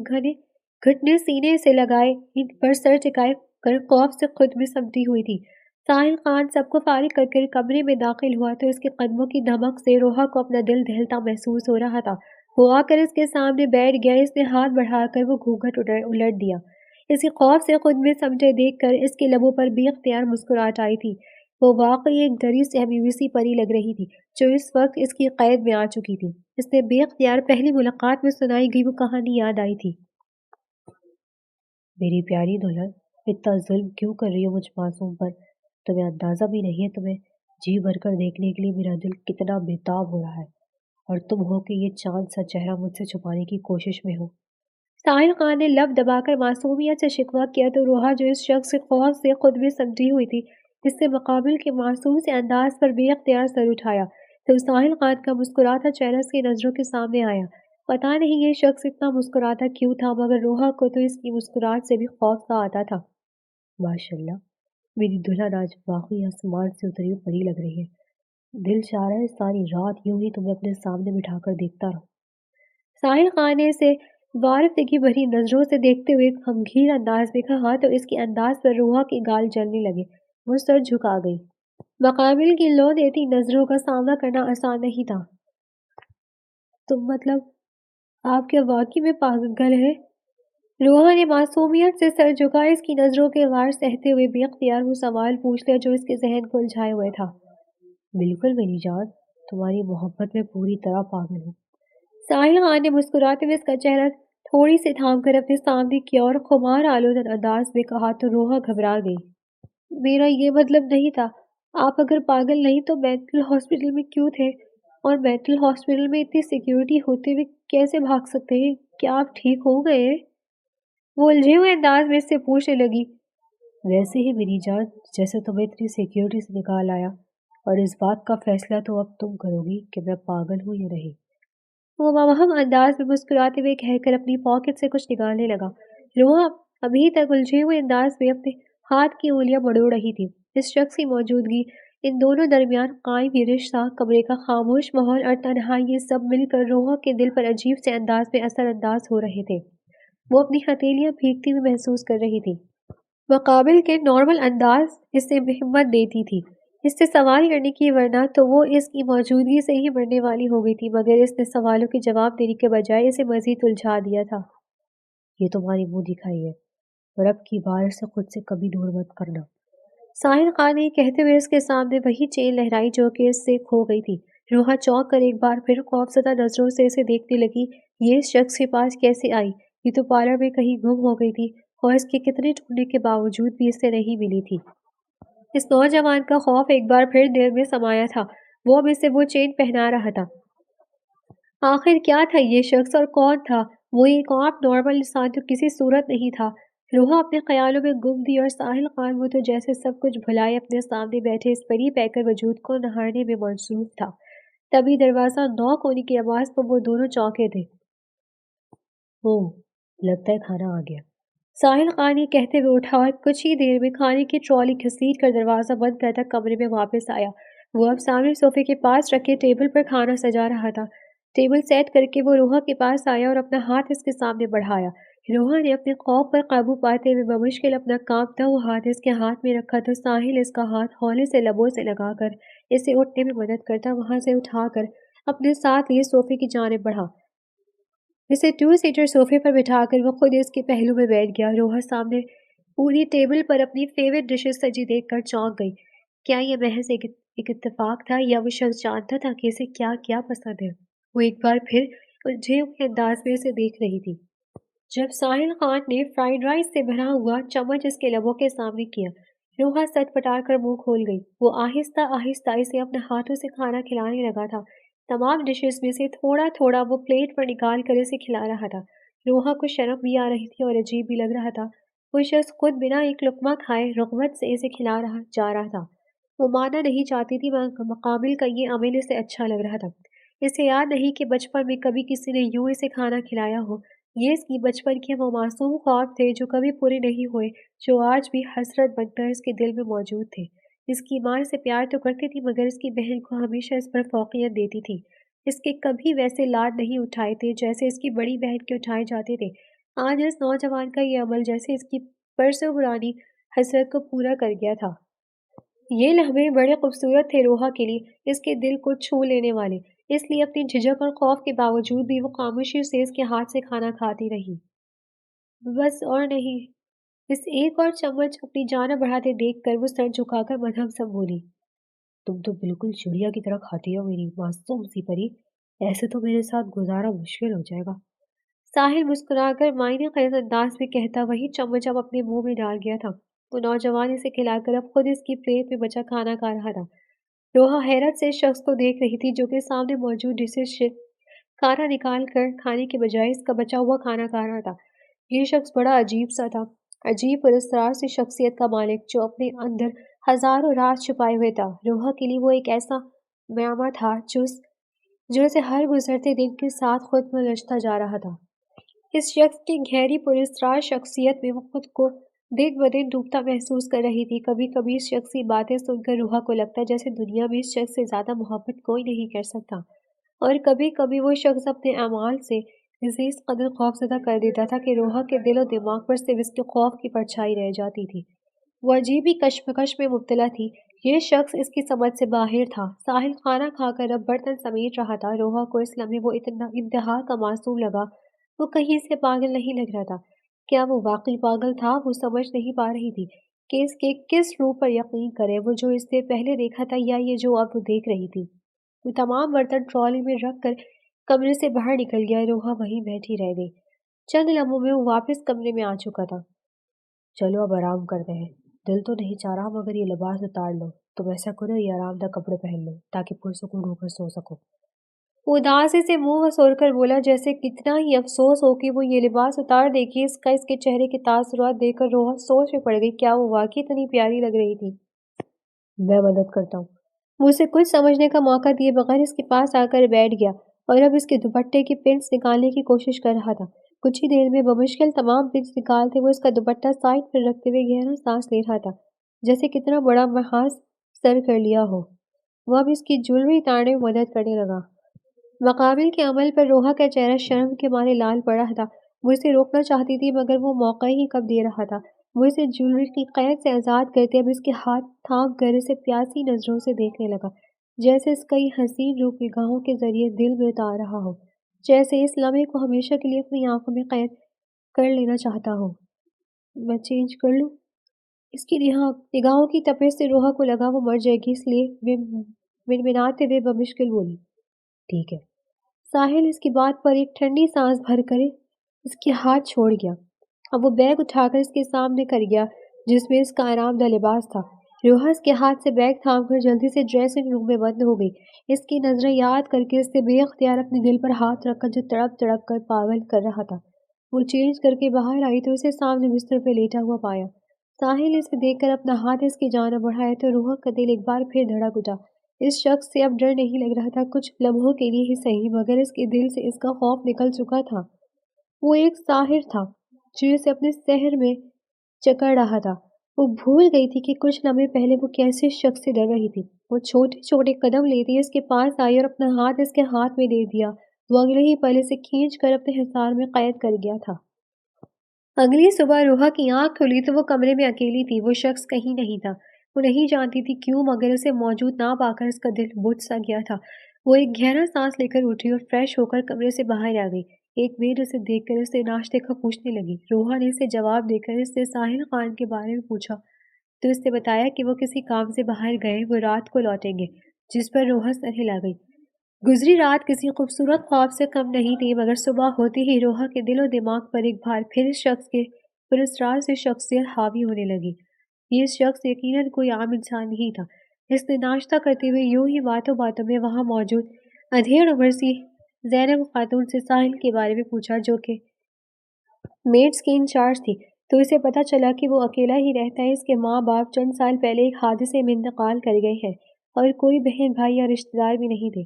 گھٹنے سینے سے لگائے ان پر سر ٹکائے کر خوف سے خود میں سمٹی ہوئی تھی۔ ساحل خان سب کو فارغ کر کے کمرے میں داخل ہوا تو اس کے قدموں کی دھمک سے روحا کو اپنا دل دہلتا محسوس ہو رہا تھا۔ وہ آ کر اس کے سامنے بیٹھ گیا۔ اس نے ہاتھ بڑھا کر وہ گھونگھٹ الٹ دیا۔ اس کے خوف سے خود میں سمٹے دیکھ کر اس کے لبوں پر بے اختیار مسکراہٹ آئی تھی۔ وہ واقعی ایک ڈری سہمی ہوئی سی پری لگ رہی تھی جو اس وقت اس کی قید میں آ چکی تھی۔ اس نے بے اختیار پہلی ملاقات میں سنائی گئی وہ کہانی یاد آئی تھی۔ میری پیاری دلہن، اتنا ظلم کیوں کر رہی ہو مجھ معصوم پر؟ تمہیں اندازہ بھی نہیں ہے تمہیں جی بھر کر دیکھنے کے لیے میرا دل کتنا بےتاب ہو رہا ہے، اور تم ہو کہ یہ چاند سا چہرہ مجھ سے چھپانے کی کوشش میں ہو۔ ساحل خان نے لب دبا کر معصومیت سے شکوہ کیا تو روحا جو اس شخص کے خوف سے خود میں سمٹی ہوئی تھی اس سے مقابل کے معصوم سے انداز پر بے اختیار سر اٹھایا تو ساحل خان کا مسکراتا چہرہ اس کی نظروں کے سامنے آیا۔ پتہ نہیں یہ شخص اتنا مسکراتا کیوں تھا مگر روحا کو تو اس کی مسکراہٹ سے بھی خوف سا آتا تھا۔ ماشاءاللہ، میری دلہن آج واقعی آسمان سے اتری ہوئی پری لگ رہی ہے۔ دل چاہ رہا ہے ساری رات یوں ہی تمہیں اپنے سامنے بٹھا کر دیکھتا رہوں۔ ساحل خان نے اسے وارفتگی بھری نظروں سے دیکھتے ہوئے غمگین انداز میں کہا تو اس کے انداز پر روحا کے گال جلنے لگے۔ وہ سر جھکا گئی۔ مقابل کی لو دیتی نظروں کا سامنا کرنا آسان نہیں تھا۔ تم مطلب آپ کیا واقعی میں پاگل ہے؟ روحا نے معصومیت سے سر جھکا اس کی نظروں کے وار سہتے ہوئے بے اختیار وہ سوال پوچھ لیا جو اس کے ذہن کو الجھائے ہوئے تھا۔ بالکل میری جان، تمہاری محبت میں پوری طرح پاگل ہوں۔ ساحل خان نے مسکراتے ہوئے اس کا چہرہ تھوڑی سی تھام کر اپنے سامنے کیا اور خمار آلود انداز میں کہا تو روحا گھبرا گئی۔ میرا یہ مطلب نہیں تھا۔ آپ اگر پاگل نہیں تو مینٹل ہاسپٹل میں کیوں تھے؟ اور مینٹل ہاسپٹل میں اتنی سیکیورٹی ہوتے ہوئے کیسے بھاگ سکتے ہیں؟ کیا آپ ٹھیک ہو گئے ہیں؟ وہ الجھے ہوئے انداز میں اس سے پوچھنے لگی۔ ویسے ہی میری جان، جیسے تمہیں اتنی سیکیورٹی سے نکال آیا، اور اس بات کا فیصلہ تو اب تم کرو گی کہ میں پاگل ہوں یا نہیں۔ وہ مبہم انداز میں مسکراتے ہوئے کہہ کر اپنی پاکٹ سے کچھ نکالنے لگا۔ روحا ابھی تک الجھے ہوئے انداز میں اپنے ہاتھ کی انگلیاں مڑوڑ رہی تھی۔ اس شخص کی موجودگی، ان دونوں درمیان قائم یہ رشتہ، کمرے کا خاموش ماحول اور تنہائی، یہ سب مل کر روحا کے دل پر عجیب سے انداز میں اثر انداز ہو رہے تھے۔ وہ اپنی ہتھیلیاں بھیگتی ہوئی محسوس کر رہی تھی۔ مقابل کے نارمل انداز اسے ہمت دیتی تھی اس سے سوال کرنے کی، ورنہ تو وہ اس کی موجودگی سے ہی مرنے والی ہو گئی تھی، مگر اس نے سوالوں کے جواب دینے کے بجائے اسے مزید الجھا دیا تھا۔ یہ تمہاری منہ دکھائی ہے، اور اب کی بار سے خود سے کبھی دور مت کرنا۔ ساحل خان نے کہتے ہوئے اس کے سامنے وہی چین لہرائی جو کہ اس سے کھو گئی تھی۔ روحا چونک کر ایک بار پھر خوفزدہ نظروں سے اسے دیکھنے لگی۔ یہ اس شخص کے پاس کیسے آئی؟ یہ تو پارلر میں کہیں گم ہو گئی تھی اور اس کے کتنے ڈھونڈنے کے باوجود بھی اس سے نہیں ملی تھی۔ اس نوجوان کا خوف ایک بار پھر دل میں سمایا تھا۔ وہ اب اسے وہ چین پہنا رہا تھا۔ آخر کیا تھا یہ شخص اور کون تھا؟ وہ ایک عام نارمل انسان تو کسی صورت نہیں تھا۔ روحا اپنے خیالوں میں گم تھی اور ساحل خان وہ تو جیسے سب کچھ بھلائے اپنے سامنے بیٹھے اس پری پیکر وجود کو نہارنے میں مصروف تھا۔ تبھی دروازہ نوک ہونے کی آواز پر وہ دونوں چونکے تھے۔ اوہ، لگتا ہے کھانا آ گیا۔ ساحل خان یہ کہتے ہوئے اٹھا اور کچھ ہی دیر میں کھانے کی ٹرالی گھسیٹ کر دروازہ بند کرتا کمرے میں واپس آیا۔ وہ اب سامنے صوفے کے پاس رکھے ٹیبل پر کھانا سجا رہا تھا۔ ٹیبل سیٹ کر کے وہ روحا کے پاس آیا اور اپنا ہاتھ اس کے سامنے بڑھایا۔ روحا نے اپنے خوف پر قابو پاتے ہوئے بمشکل اپنا کانپتا ہوا ہاتھ اس کے ہاتھ میں رکھا تو ساحل اس کا ہاتھ ہولے سے لبوں سے لگا کر اسے اٹھنے میں مدد کرتا وہاں سے اٹھا کر اپنے ساتھ لیے صوفے کی جانب بڑھا۔ اسے 2 سیٹر صوفے پر بٹھا کر وہ خود اس کے پہلو میں بیٹھ گیا۔ روحا سامنے پوری ٹیبل پر اپنی فیوریٹ ڈشز سجی دیکھ کر چونک گئی۔ کیا یہ محض ایک اتفاق تھا یا وہ شخص جانتا تھا کہ اسے کیا کیا پسند ہے؟ وہ ایک بار پھر الجھے ہوئے انداز میں اسے دیکھ رہی تھی۔ جب ساحل خان نے فرائیڈ رائس سے بھرا ہوا چمچ اس کے لبوں کے سامنے کیا، روحا سٹ پٹا کر منہ کھول گئی۔ وہ آہستہ آہستہ اسے اپنے ہاتھوں سے کھانا کھلانے لگا تھا۔ تمام ڈشز میں سے تھوڑا تھوڑا وہ پلیٹ پر نکال کر اسے کھلا رہا تھا۔ روحا کو شرم بھی آ رہی تھی اور عجیب بھی لگ رہا تھا۔ وہ شخص خود بنا ایک لقمہ کھائے رغبت سے اسے کھلا رہا جا رہا تھا۔ وہ ماننا نہیں چاہتی تھی مگر مقابل کا یہ عمل اسے اچھا لگ رہا تھا۔ اسے یاد نہیں کہ بچپن میں کبھی کسی نے یوں اسے کھانا کھلایا ہو۔ یہ اس کی بچپن کے وہ معصوم خواب تھے جو کبھی پورے نہیں ہوئے، جو آج بھی حسرت بن کر اس کے دل میں موجود تھے۔ اس کی ماں اسے پیار تو کرتی تھی مگر اس کی بہن کو ہمیشہ اس پر فوقیت دیتی تھی۔ اس کے کبھی ویسے لاڈ نہیں اٹھائے تھے جیسے اس کی بڑی بہن کے اٹھائے جاتے تھے۔ آج اس نوجوان کا یہ عمل جیسے اس کی برسوں پرانی حسرت کو پورا کر گیا تھا۔ یہ لمحے بڑے خوبصورت تھے روحا کے لیے، اس کے دل کو چھو لینے والے۔ اس لیے اپنی جھجک اور خوف کے باوجود بھی وہ خاموشی سے اس کے ہاتھ سے کھانا کھاتی رہی۔ بس اور نہیں۔ اس ایک اور چمچ اپنی جانب بڑھاتے دیکھ کر وہ سر جھکا کر مدھم سم بولی، تم تو بالکل چڑیا کی طرح کھاتی ہو میری معصوم سی پری، ایسے تو میرے ساتھ گزارا مشکل ہو جائے گا۔ ساحل مسکرا کر معنی خیز انداز میں کہتا وہی چمچ اب اپنے منہ میں ڈال گیا تھا۔ وہ نوجوان اسے کھلا کر اب خود اس کی پلیٹ میں بچا کھانا کھا رہا تھا۔ روحا حیرت سے اس شخص کو دیکھ رہی تھی جو کہ سامنے موجود ڈشز سے کھانا نکال کر کھانے کے بجائے اس کا بچا ہوا کھانا کھا رہا تھا۔ یہ شخص بڑا عجیب سا تھا، عجیب اور اسرار سی شخصیت کا مالک جو اپنے اندر ہزاروں راز چھپائے ہوئے تھا۔ روحا کے لیے وہ ایک ایسا معمہ تھا جو اسے ہر گزرتے دن کے ساتھ خود میں لچتا جا رہا تھا۔ اس شخص کی گہری پراسرار شخصیت میں وہ خود کو دن بدن ڈوبتا محسوس کر رہی تھی۔ کبھی کبھی اس شخص کی باتیں سن کر روحا کو لگتا جیسے دنیا میں اس شخص سے زیادہ محبت کوئی نہیں کر سکتا، اور کبھی کبھی وہ شخص اپنے اعمال سے اسے اس قدر خوفزدہ کر دیتا تھا کہ روحا کے دل و دماغ پر صرف اس کے خوف کی پرچھائی رہ جاتی تھی۔ وہ عجیب ہی کشمکش میں مبتلا تھی۔ یہ شخص اس کی سمجھ سے باہر تھا۔ ساحل کھانا کھا کر اب برتن سمیٹ رہا تھا۔ روحا کو اس لمحے وہ اتنا انتہا کا معصوم لگا۔ وہ کہیں سے پاگل نہیں لگ رہا تھا۔ کیا وہ واقعی پاگل تھا؟ وہ سمجھ نہیں پا رہی تھی کہ اس کے کس روح پر یقین کرے، وہ جو اس نے پہلے دیکھا تھا یا یہ جو اب وہ دیکھ رہی تھی۔ وہ تمام برتن ٹرالی میں رکھ کر کمرے سے باہر نکل گیا۔ روحا وہیں بیٹھی رہ گئی۔ چند لمحوں میں وہ واپس کمرے میں آ چکا تھا۔ چلو اب آرام کرتے ہیں، دل تو نہیں چاہ رہا مگر یہ لباس اتار لو، تم ایسا کرو یہ آرام دہ کپڑے پہن لو تاکہ پرسکون ہو کر سو سکو۔ وہ اداسی سے منہ وسوڑ کر بولا جیسے کتنا ہی افسوس ہو کہ وہ یہ لباس اتار دے گی۔ اس کا اس کے چہرے کے تاثرات دیکھ کر روحا سوچ میں پڑ گئی، کیا وہ واقعی اتنی پیاری لگ رہی تھی؟ میں مدد کرتا ہوں۔ وہ اسے کچھ سمجھنے کا موقع دیے بغیر اس کے پاس آ کر بیٹھ گیا اور اب اس کے دوپٹے کی پنس نکالنے کی کوشش کر رہا تھا۔ کچھ ہی دیر میں بمشکل تمام پنس نکالتے وہ اس کا دوپٹہ سائڈ پر رکھتے ہوئے گہرا سانس لے رہا تھا، جیسے کتنا بڑا محاذ سر کر لیا ہو۔ وہ اب اس کی جولری اتارنے میں مدد کرنے لگا۔ مقابل کے عمل پر روحا کا چہرہ شرم کے مارے لال پڑ رہا تھا۔ وہ اسے روکنا چاہتی تھی مگر وہ موقع ہی کب دے رہا تھا۔ وہ اسے جولری کی قید سے آزاد کرتے اب اس کے ہاتھ تھام کر اسے پیاسی نظروں سے دیکھنے لگا، جیسے اس کا یہ حسین روپ نگاہوں کے ذریعے دل میں اتار رہا ہو، جیسے اس لمحے کو ہمیشہ کے لیے اپنی آنکھوں میں قید کر لینا چاہتا ہو۔ میں چینج کر لوں؟ اس کی نگاہوں کی تپش سے روحا کو لگا وہ مر جائے گی، اس لیے منمناتے ہوئے بمشکل بولی، ٹھیک ہے۔ ساحل اس کی بات پر ایک ٹھنڈی سانس بھر کر اس کے ہاتھ چھوڑ گیا۔ اب وہ بیگ اٹھا کر اس کے سامنے کر گیا جس میں اس کا آرام دہ لباس تھا۔ روحا اس کے ہاتھ سے بیگ تھام کر جلدی سے ڈریسنگ روم میں بند ہو گئی، اس کی نظریں یاد کر کے اس سے بے اختیار اپنے دل پر ہاتھ رکھ کر جو تڑپ تڑپ کر پاگل کر رہا تھا۔ وہ چینج کر کے باہر آئی تو اسے سامنے بستر پہ لیٹا ہوا پایا۔ ساحل اسے دیکھ کر اپنا ہاتھ اس کی جانب بڑھایا تو روحا کا دل ایک بار پھر دھڑک اٹھا۔ اس شخص سے اب ڈر نہیں لگ رہا تھا، کچھ لمحوں کے لیے ہی صحیح، مگر اس کے دل سے اس کا خوف نکل چکا تھا۔ وہ ایک ساحر تھا جو اسے اپنے سحر میں جکڑ رہا تھا۔ وہ بھول گئی تھی کہ کچھ لمحے پہلے وہ کیسے شخص سے ڈر رہی تھی۔ وہ چھوٹے چھوٹے قدم لیتی اس کے پاس آئی اور اپنا ہاتھ اس کے ہاتھ میں دے دیا۔ وہ اگلے ہی پل اسے کھینچ کر اپنے حصار میں قید کر گیا تھا۔ اگلی صبح روحا کی آنکھ کھلی تو وہ کمرے میں اکیلی تھی۔ وہ شخص کہیں نہیں تھا۔ وہ نہیں جانتی تھی کیوں، مگر اسے موجود نہ پا کر اس کا دل بجھ سا گیا تھا۔ وہ ایک گہرا سانس لے کر اٹھی اور فریش ہو کر کمرے سے باہر آ گئی۔ ایک میڈ اسے دیکھ کر اسے ناشتے کا پوچھنے لگی۔ روحا نے اسے جواب دے کر اس سے ساحل خان کے بارے میں پوچھا تو اس نے بتایا کہ وہ کسی کام سے باہر گئے، وہ رات کو لوٹیں گے، جس پر روحا سر ہلا گئی۔ گزری رات کسی خوبصورت خواب سے کم نہیں تھی، مگر صبح ہوتے ہی روحا کے دل و دماغ پر ایک بار پھر اس شخص کے پراسرار سے شخصیت حاوی ہونے لگی۔ یہ شخص یقیناً کوئی عام انسان نہیں تھا۔ اس نے ناشتہ کرتے ہوئے یوں ہی باتوں باتوں میں وہاں موجود ادھیڑ عمر سی زینب خاتون سے ساحل کے بارے میں پوچھا، جو کہ میڈس کی انچارج تھی، تو اسے پتہ چلا کہ وہ اکیلا ہی رہتا ہے۔ اس کے ماں باپ چند سال پہلے ایک حادثے میں انتقال کر گئے ہیں اور کوئی بہن بھائی یا رشتہ دار بھی نہیں تھے۔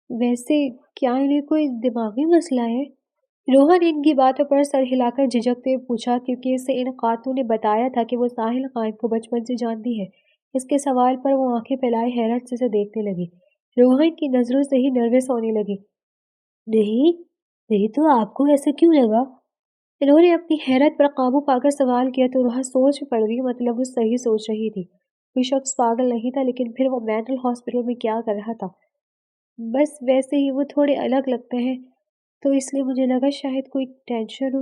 ویسے کیا انہیں کوئی دماغی مسئلہ ہے؟ روحا نے ان کی باتوں پر سر ہلا کر جھجکتے ہوئے پوچھا، کیونکہ اسے ان خاتون نے بتایا تھا کہ وہ ساحل خان کو بچپن سے جانتی ہے۔ اس کے سوال پر وہ آنکھیں پھیلائے حیرت سے اسے دیکھنے لگی۔ روحا ان کی نظروں سے ہی نروس ہونے لگی۔ نہیں تو آپ کو ایسا کیوں لگا؟ انہوں نے اپنی حیرت پر قابو پا کر سوال کیا تو روحا سوچ میں پڑ گئی، مطلب وہ صحیح سوچ رہی تھی۔ کوئی شخص پاگل نہیں تھا، لیکن پھر وہ مینٹل ہاسپٹل میں کیا کر رہا تھا؟ بس ویسے ہی وہ تھوڑے الگ لگتے ہیں، تو اس لیے مجھے لگا شاید کوئی ٹینشن ہو۔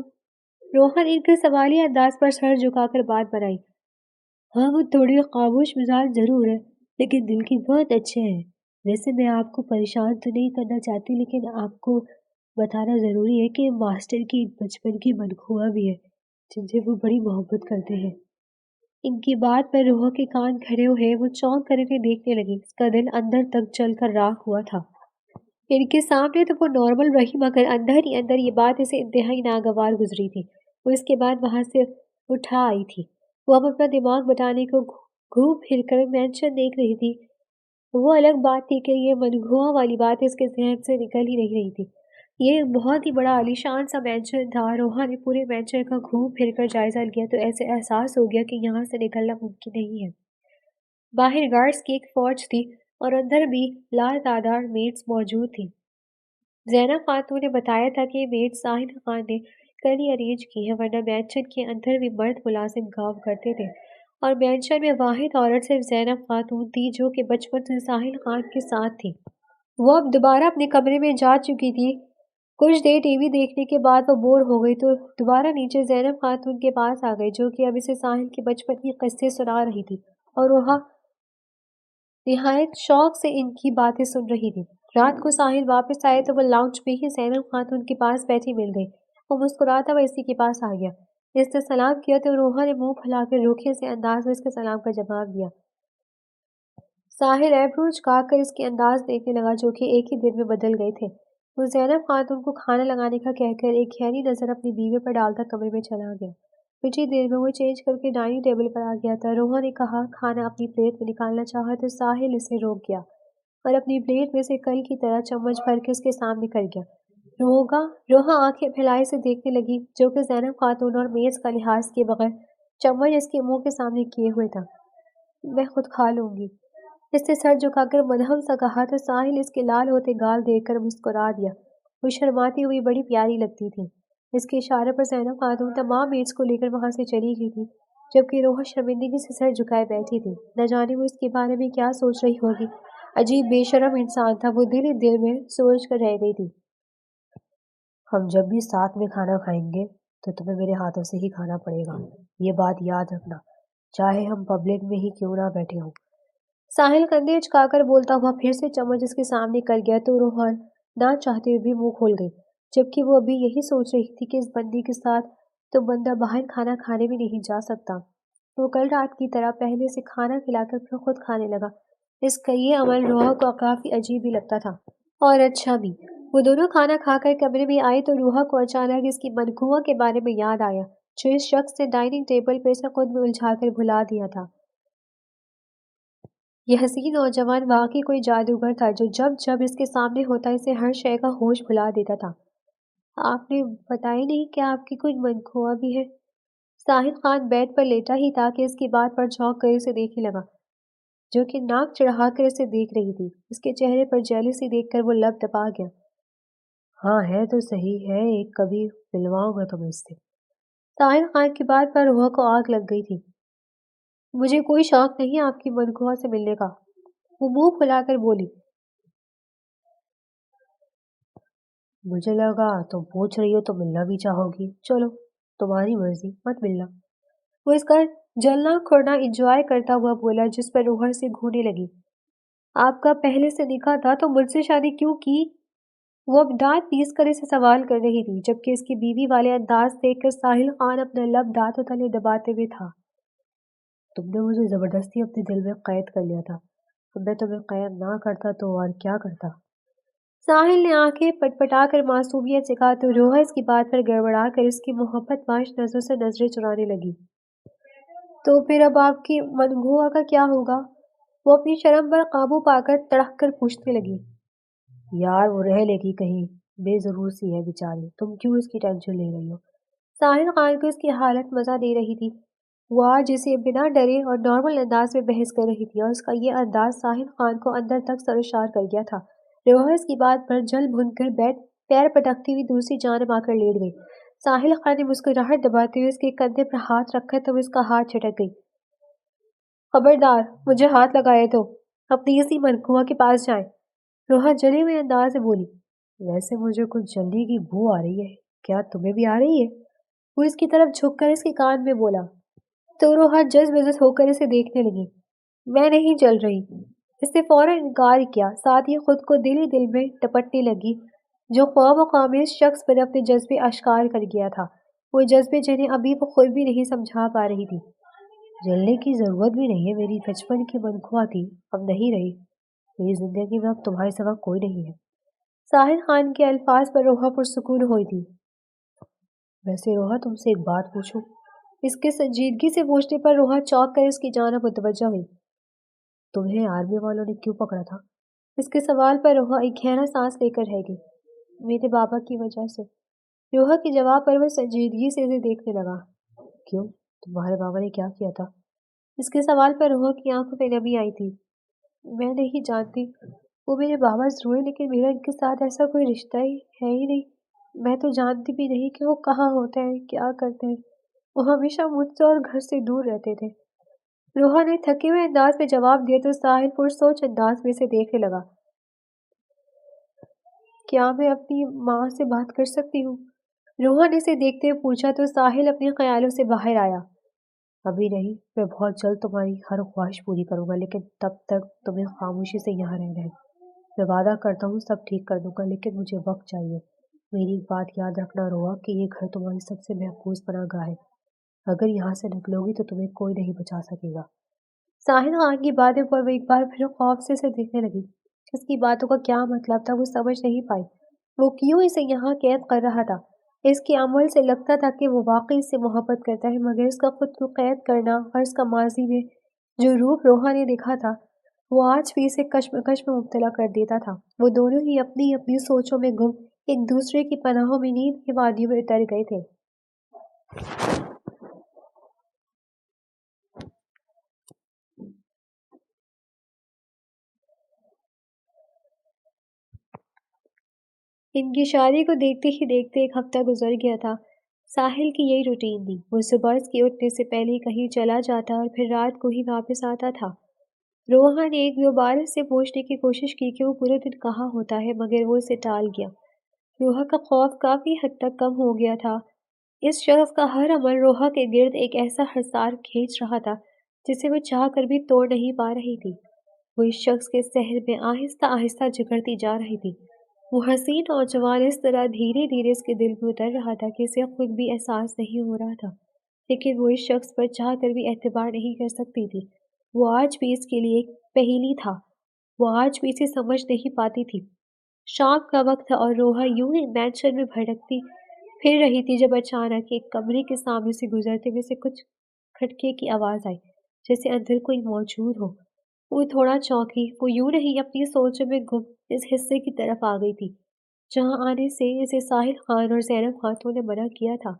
روحن ان کے سوالی انداز پر سر جھکا کر بات بنائی۔ ہاں، وہ تھوڑی خاموش مزاج ضرور ہے، لیکن دل کی بہت اچھے ہیں۔ ویسے میں آپ کو پریشان تو نہیں کرنا چاہتی، لیکن آپ کو بتانا ضروری ہے کہ ماسٹر کی بچپن کی منخواہ بھی ہے، جن سے وہ بڑی محبت کرتے ہیں۔ ان کی بات پر روحا کے کان کھڑے ہوئے، وہ چونک کر انہیں دیکھنے لگی۔ اس کا دل اندر تک جل کر راکھ ہوا تھا۔ ان کے سامنے تو وہ نارمل رہی، مگر اندر ہی اندر یہ بات اسے انتہائی ناگوار گزری تھی۔ وہ اس کے بعد وہاں سے اٹھا آئی تھی۔ وہ اب اپنا دماغ بٹانے کو گھوم پھر کر مینشن دیکھ رہی تھی۔ وہ الگ بات تھی کہ یہ منگوا والی بات اس کے ذہن سے نکل ہی نہیں رہی تھی۔ یہ ایک بہت ہی بڑا عالیشان سا مینشن تھا۔ روحا نے پورے مینشن کا گھوم پھر کر جائزہ لیا تو ایسے احساس ہو گیا کہ یہاں سے نکلنا ممکن نہیں ہے۔ باہر گارڈز کی ایک فوج تھی اور اندر بھی لاتعداد میڈس موجود تھیں۔ زینب خاتون نے بتایا تھا کہ یہ میڈ ساحل خان نے کل ہی ارینج کی ہے، ورنہ مینشن کے اندر بھی مرد ملازم کام کرتے تھے، اور مینشن میں واحد عورت صرف زینب خاتون تھی، جو کہ بچپن سے ساحل خان کے ساتھ تھی۔ وہ اب دوبارہ اپنے کمرے میں جا چکی تھی۔ کچھ دیر ٹی وی دیکھنے کے بعد وہ بور ہو گئی تو دوبارہ نیچے زینب خاتون کے پاس آ گئی، جو کہ اب اسے ساحل کے بچپن کی قصے سنا رہی تھی، اور روحا نہایت شوق سے ان کی باتیں سن رہی تھی۔ رات کو ساحل واپس آئے تو وہ لاؤنج میں ہی زینب خاتون کے پاس بیٹھی مل گئی۔ وہ مسکراتا ہوا اسی کے پاس آ گیا۔ اس نے سلام کیا تو روحا نے منہ پھیلا کر روکھے سے انداز میں اس کے سلام کا جواب دیا۔ ساحل ایبرو جھکا کر اس کے انداز دیکھنے لگا، جو کہ ایک ہی دن میں بدل گئے تھے۔ وہ زینب خاتون کو کھانا لگانے کا کہہ کر ایک خیری نظر اپنی بیوی پر ڈالتا کمرے میں چلا گیا۔ کچھ ہی دیر میں وہ چینج کر کے ڈائننگ ٹیبل پر آ گیا تھا۔ روحا نے کہا کھانا اپنی پلیٹ میں نکالنا چاہا تو ساحل اسے روک گیا اور اپنی پلیٹ میں سے کل کی طرح چمچ بھر کے اس کے سامنے کر گیا۔ روحا آنکھیں پھیلائے سے دیکھنے لگی، جو کہ زینب خاتون اور میز کا لحاظ کیے بغیر چمچ اس کے منہ کے سامنے کیے ہوئے تھا۔ میں خود کھا لوں گی، اس نے سر جھکا کر مدھم سا کہا تو ساحل اس کے لال ہوتے گال دیکھ کر مسکرا دیا۔ وہ شرماتی ہوئی بڑی پیاری لگتی تھی۔ اس کے اشارے پر زینب خاتون تمام میٹس کو لے کر وہاں سے چلی گئی تھی، جبکہ روحا شرمندگی سے سر جھکائے بیٹھی تھی۔ نہ جانے وہ اس کے بارے میں کیا سوچ رہی ہوگی۔ عجیب بے شرم انسان تھا، وہ دل ہی دل میں سوچ کر رہ گئی تھی۔ ہم جب بھی ساتھ میں کھانا کھائیں گے تو تمہیں میرے ہاتھوں سے ہی کھانا پڑے گا، یہ بات یاد رکھنا، چاہے ہم پبلک میں ہی کیوں نہ بیٹھے ہوں۔ ساحل کندھے اچکا کر بولتا ہوا پھر سے چمچ اس کے سامنے کر گیا تو روحا نہ چاہتے ہوئے بھی منہ کھول گئی، جبکہ وہ ابھی یہی سوچ رہی تھی کہ اس بندی کے ساتھ تو بندہ باہر کھانا کھانے بھی نہیں جا سکتا۔ وہ کل رات کی طرح پہلے سے کھانا کھلا کر پھر خود کھانے لگا۔ اس کا یہ عمل روحا کو کافی عجیب بھی لگتا تھا اور اچھا بھی۔ وہ دونوں کھانا کھا کر کمرے میں آئی تو روحا کو اچانک اس کی منگوا کے بارے میں یاد آیا، جو اس شخص نے ڈائننگ ٹیبل پر اسے خود میں الجھا کر بھلا دیا تھا۔ یہ حسین نوجوان واقعی کوئی جادوگر تھا جو جب جب اس کے سامنے ہوتا اسے ہر شے کا ہوش بھلا دیتا تھا۔ آپ نے بتایا نہیں کہ آپ کی کوئی منخواہ بھی ہے؟ ساحل خان بیڈ پر لیٹا ہی تھا کہ اس کی بات پر چونک کر اسے دیکھنے لگا، جو کہ ناک چڑھا کر اسے دیکھ رہی تھی۔ اس کے چہرے پر جیلسی دیکھ کر وہ لب دبا گیا۔ ہاں ہے تو صحیح ہے، ایک کبھی ملواؤں گا تمہیں اس سے۔ ساحل خان کی بات پر روحا کو آگ لگ گئی تھی۔ مجھے کوئی شوق نہیں آپ کی منخواہ سے ملنے کا، وہ منہ پھلا کر بولی۔ مجھے لگا تم پوچھ رہی ہو تو ملنا بھی چاہو گی، چلو تمہاری مرضی، مت ملنا۔ وہ اس کا جلنا کھڑنا انجوائے کرتا ہوا بولا، جس پر روحا سے گھونے لگی۔ آپ کا پہلے سے نکاح تھا تو مجھ سے شادی کیوں کی؟ وہ اب دانت پیس کر اسے سوال کر رہی تھی، جبکہ اس کی بیوی والے انداز دیکھ کر ساحل خان اپنا لب دانتوں تلے دباتے ہوئے تھا۔ تم نے مجھے زبردستی اپنے دل میں قید کر لیا تھا، اب میں تمہیں قید نہ کرتا تو اور کیا کرتا؟ ساحل نے آنکھیں پٹ پٹا کر معصومیت سے کہا تو روحا اس کی بات پر گڑبڑا کر اس کی محبت باش نظروں سے نظریں چرانے لگی۔ تو پھر اب آپ کی منگوا کا کیا ہوگا؟ وہ اپنی شرم پر قابو پا کر تڑک کر پوچھنے لگی۔ یار وہ رہ لے گی کہیں، بے ضرور سی ہے بیچاری، تم کیوں اس کی ٹینشن لے رہی ہو؟ ساحل خان کو اس کی حالت مزہ دے رہی تھی۔ وہ آج اسے بنا ڈرے اور نارمل انداز میں بحث کر رہی تھی، اور اس کا یہ انداز ساحل خان کو اندر تک سرشار کر گیا تھا۔ روحا اس کی بات پر جل بھن کر بیٹھ پیر پٹکتی ہوئی دوسری جانب آ کر لیٹ گئی۔ ساحل خان نے مسکراہٹ دباتے ہوئے اس کے کندھے پر ہاتھ رکھا تو اس کا ہاتھ چھٹک گئی۔ خبردار مجھے ہاتھ لگائے تو اپنی اسی منخواہ کے پاس جائیں، روحا جلے ہوئے انداز سے بولی۔ ویسے مجھے کچھ جلدی کی بو آ رہی ہے، کیا تمہیں بھی آ رہی ہے؟ وہ اس کی طرف جھک کر اس کے کان میں بولا، تو روحا جذب بزز ہو کر اسے دیکھنے لگی۔ میں نہیں چل رہی، اس نے فوراً انکار کیا، ساتھ ہی خود کو دل ہی دل میں ٹپٹنے لگی، جو خواہ مخواہ میں اس شخص پر اپنے جذبے اشکار کر گیا تھا، وہ جذبے جنہیں ابھی وہ خود بھی نہیں سمجھا پا رہی تھی۔ جلنے کی ضرورت بھی نہیں ہے، میری بچپن کی منخواہ تھی، اب نہیں رہی، میری زندگی میں اب تمہارے سوا کوئی نہیں ہے۔ ساحل خان کے الفاظ پر روحا پرسکون ہوئی تھی۔ ویسے روحا تم سے ایک بات پوچھوں؟ اس کے سنجیدگی سے پوچھنے پر روحا چونک کر اس کی جانب متوجہ ہوئی۔ تمہیں آرمی والوں نے کیوں پکڑا تھا؟ اس کے سوال پر روحا ایک گہرا سانس لے کر رہ گئی۔ میرے بابا کی وجہ سے۔ روحا کے جواب پر وہ سنجیدگی سے اسے دیکھنے لگا۔ کیوں؟ تمہارے بابا نے کیا کیا تھا؟ اس کے سوال پر روحا کی آنکھوں میں نمی آئی تھی۔ میں نہیں جانتی، وہ میرے بابا ضرور ہیں، لیکن میرا ان کے ساتھ ایسا کوئی رشتہ ہی ہے ہی نہیں۔ میں تو جانتی بھی نہیں کہ وہ کہاں ہوتے ہیں، کیا کرتے ہیں۔ وہ ہمیشہ مجھ سے اور گھر سے دور رہتے تھے۔ روحا نے تھکے ہوئے انداز میں جواب دیا تو ساحل پرسوچ انداز میں اسے دیکھنے لگا۔ کیا میں اپنی ماں سے بات کر سکتی ہوں؟ روحا نے اسے دیکھتے ہوئے پوچھا تو ساحل اپنے خیالوں سے باہر آیا۔ ابھی نہیں، میں بہت جلد تمہاری ہر خواہش پوری کروں گا، لیکن تب تک تمہیں خاموشی سے یہاں رہنا ہے۔ میں وعدہ کرتا ہوں سب ٹھیک کر دوں گا، لیکن مجھے وقت چاہیے۔ میری ایک بات یاد رکھنا روحا کہ یہ گھر تمہاری سب سے محفوظ پناہ گاہ ہے، اگر یہاں سے نکلو گی تو تمہیں کوئی نہیں بچا سکے گا۔ ساحل خان کی باتیں پر وہ ایک بار پھر خوف سے اسے دیکھنے لگی۔ اس کی باتوں کا کیا مطلب تھا وہ سمجھ نہیں پائی۔ وہ کیوں اسے یہاں قید کر رہا تھا؟ اس کے عمل سے لگتا تھا کہ وہ واقعی اس سے محبت کرتا ہے، مگر اس کا خود کو قید کرنا اور اس کا ماضی میں جو روپ روحا نے دیکھا تھا وہ آج بھی اسے کشمکش میں مبتلا کر دیتا تھا۔ وہ دونوں ہی اپنی اپنی سوچوں میں گم ایک دوسرے کی پناہوں میں نیند کی وادیوں میں اتر گئے تھے۔ ان کی شادی کو دیکھتے ہی دیکھتے ایک ہفتہ گزر گیا تھا۔ ساحل کی یہی روٹین تھی، وہ صبح اس کے اٹھنے سے پہلے ہی کہیں چلا جاتا اور پھر رات کو ہی واپس آتا تھا۔ روحا نے ایک دو بار اس سے پوچھنے کی کوشش کی کہ وہ پورے دن کہاں ہوتا ہے، مگر وہ اسے ٹال گیا۔ روحا کا خوف کافی حد تک کم ہو گیا تھا۔ اس شخص کا ہر عمل روحا کے گرد ایک ایسا حصار کھینچ رہا تھا جسے وہ چاہ کر بھی توڑ نہیں پا رہی تھی۔ وہ اس شخص کے صحن میں آہستہ آہستہ جگڑتی جا رہی تھی۔ وہ حسین نوجوان اس طرح دھیرے دھیرے اس کے دل میں اتر رہا تھا کہ اسے خود بھی احساس نہیں ہو رہا تھا، لیکن وہ اس شخص پر چاہ کر بھی اعتبار نہیں کر سکتی تھی۔ وہ آج بھی اس کے لیے ایک پہیلی تھا، وہ آج بھی اسے سمجھ نہیں پاتی تھی۔ شام کا وقت تھا اور روحا یوں ہی مینشن میں بھٹکتی پھر رہی تھی جب اچانک ایک کمرے کے سامنے سے گزرتے ہوئے سے کچھ کھٹکے کی آواز آئی، جیسے اندر کوئی موجود ہو۔ وہ تھوڑا چونکی، وہ یوں نہیں اپنی سوچوں میں گم اس حصے کی طرف آ گئی تھی جہاں آنے سے اسے ساحل خان اور زینب خاتون نے منع کیا تھا۔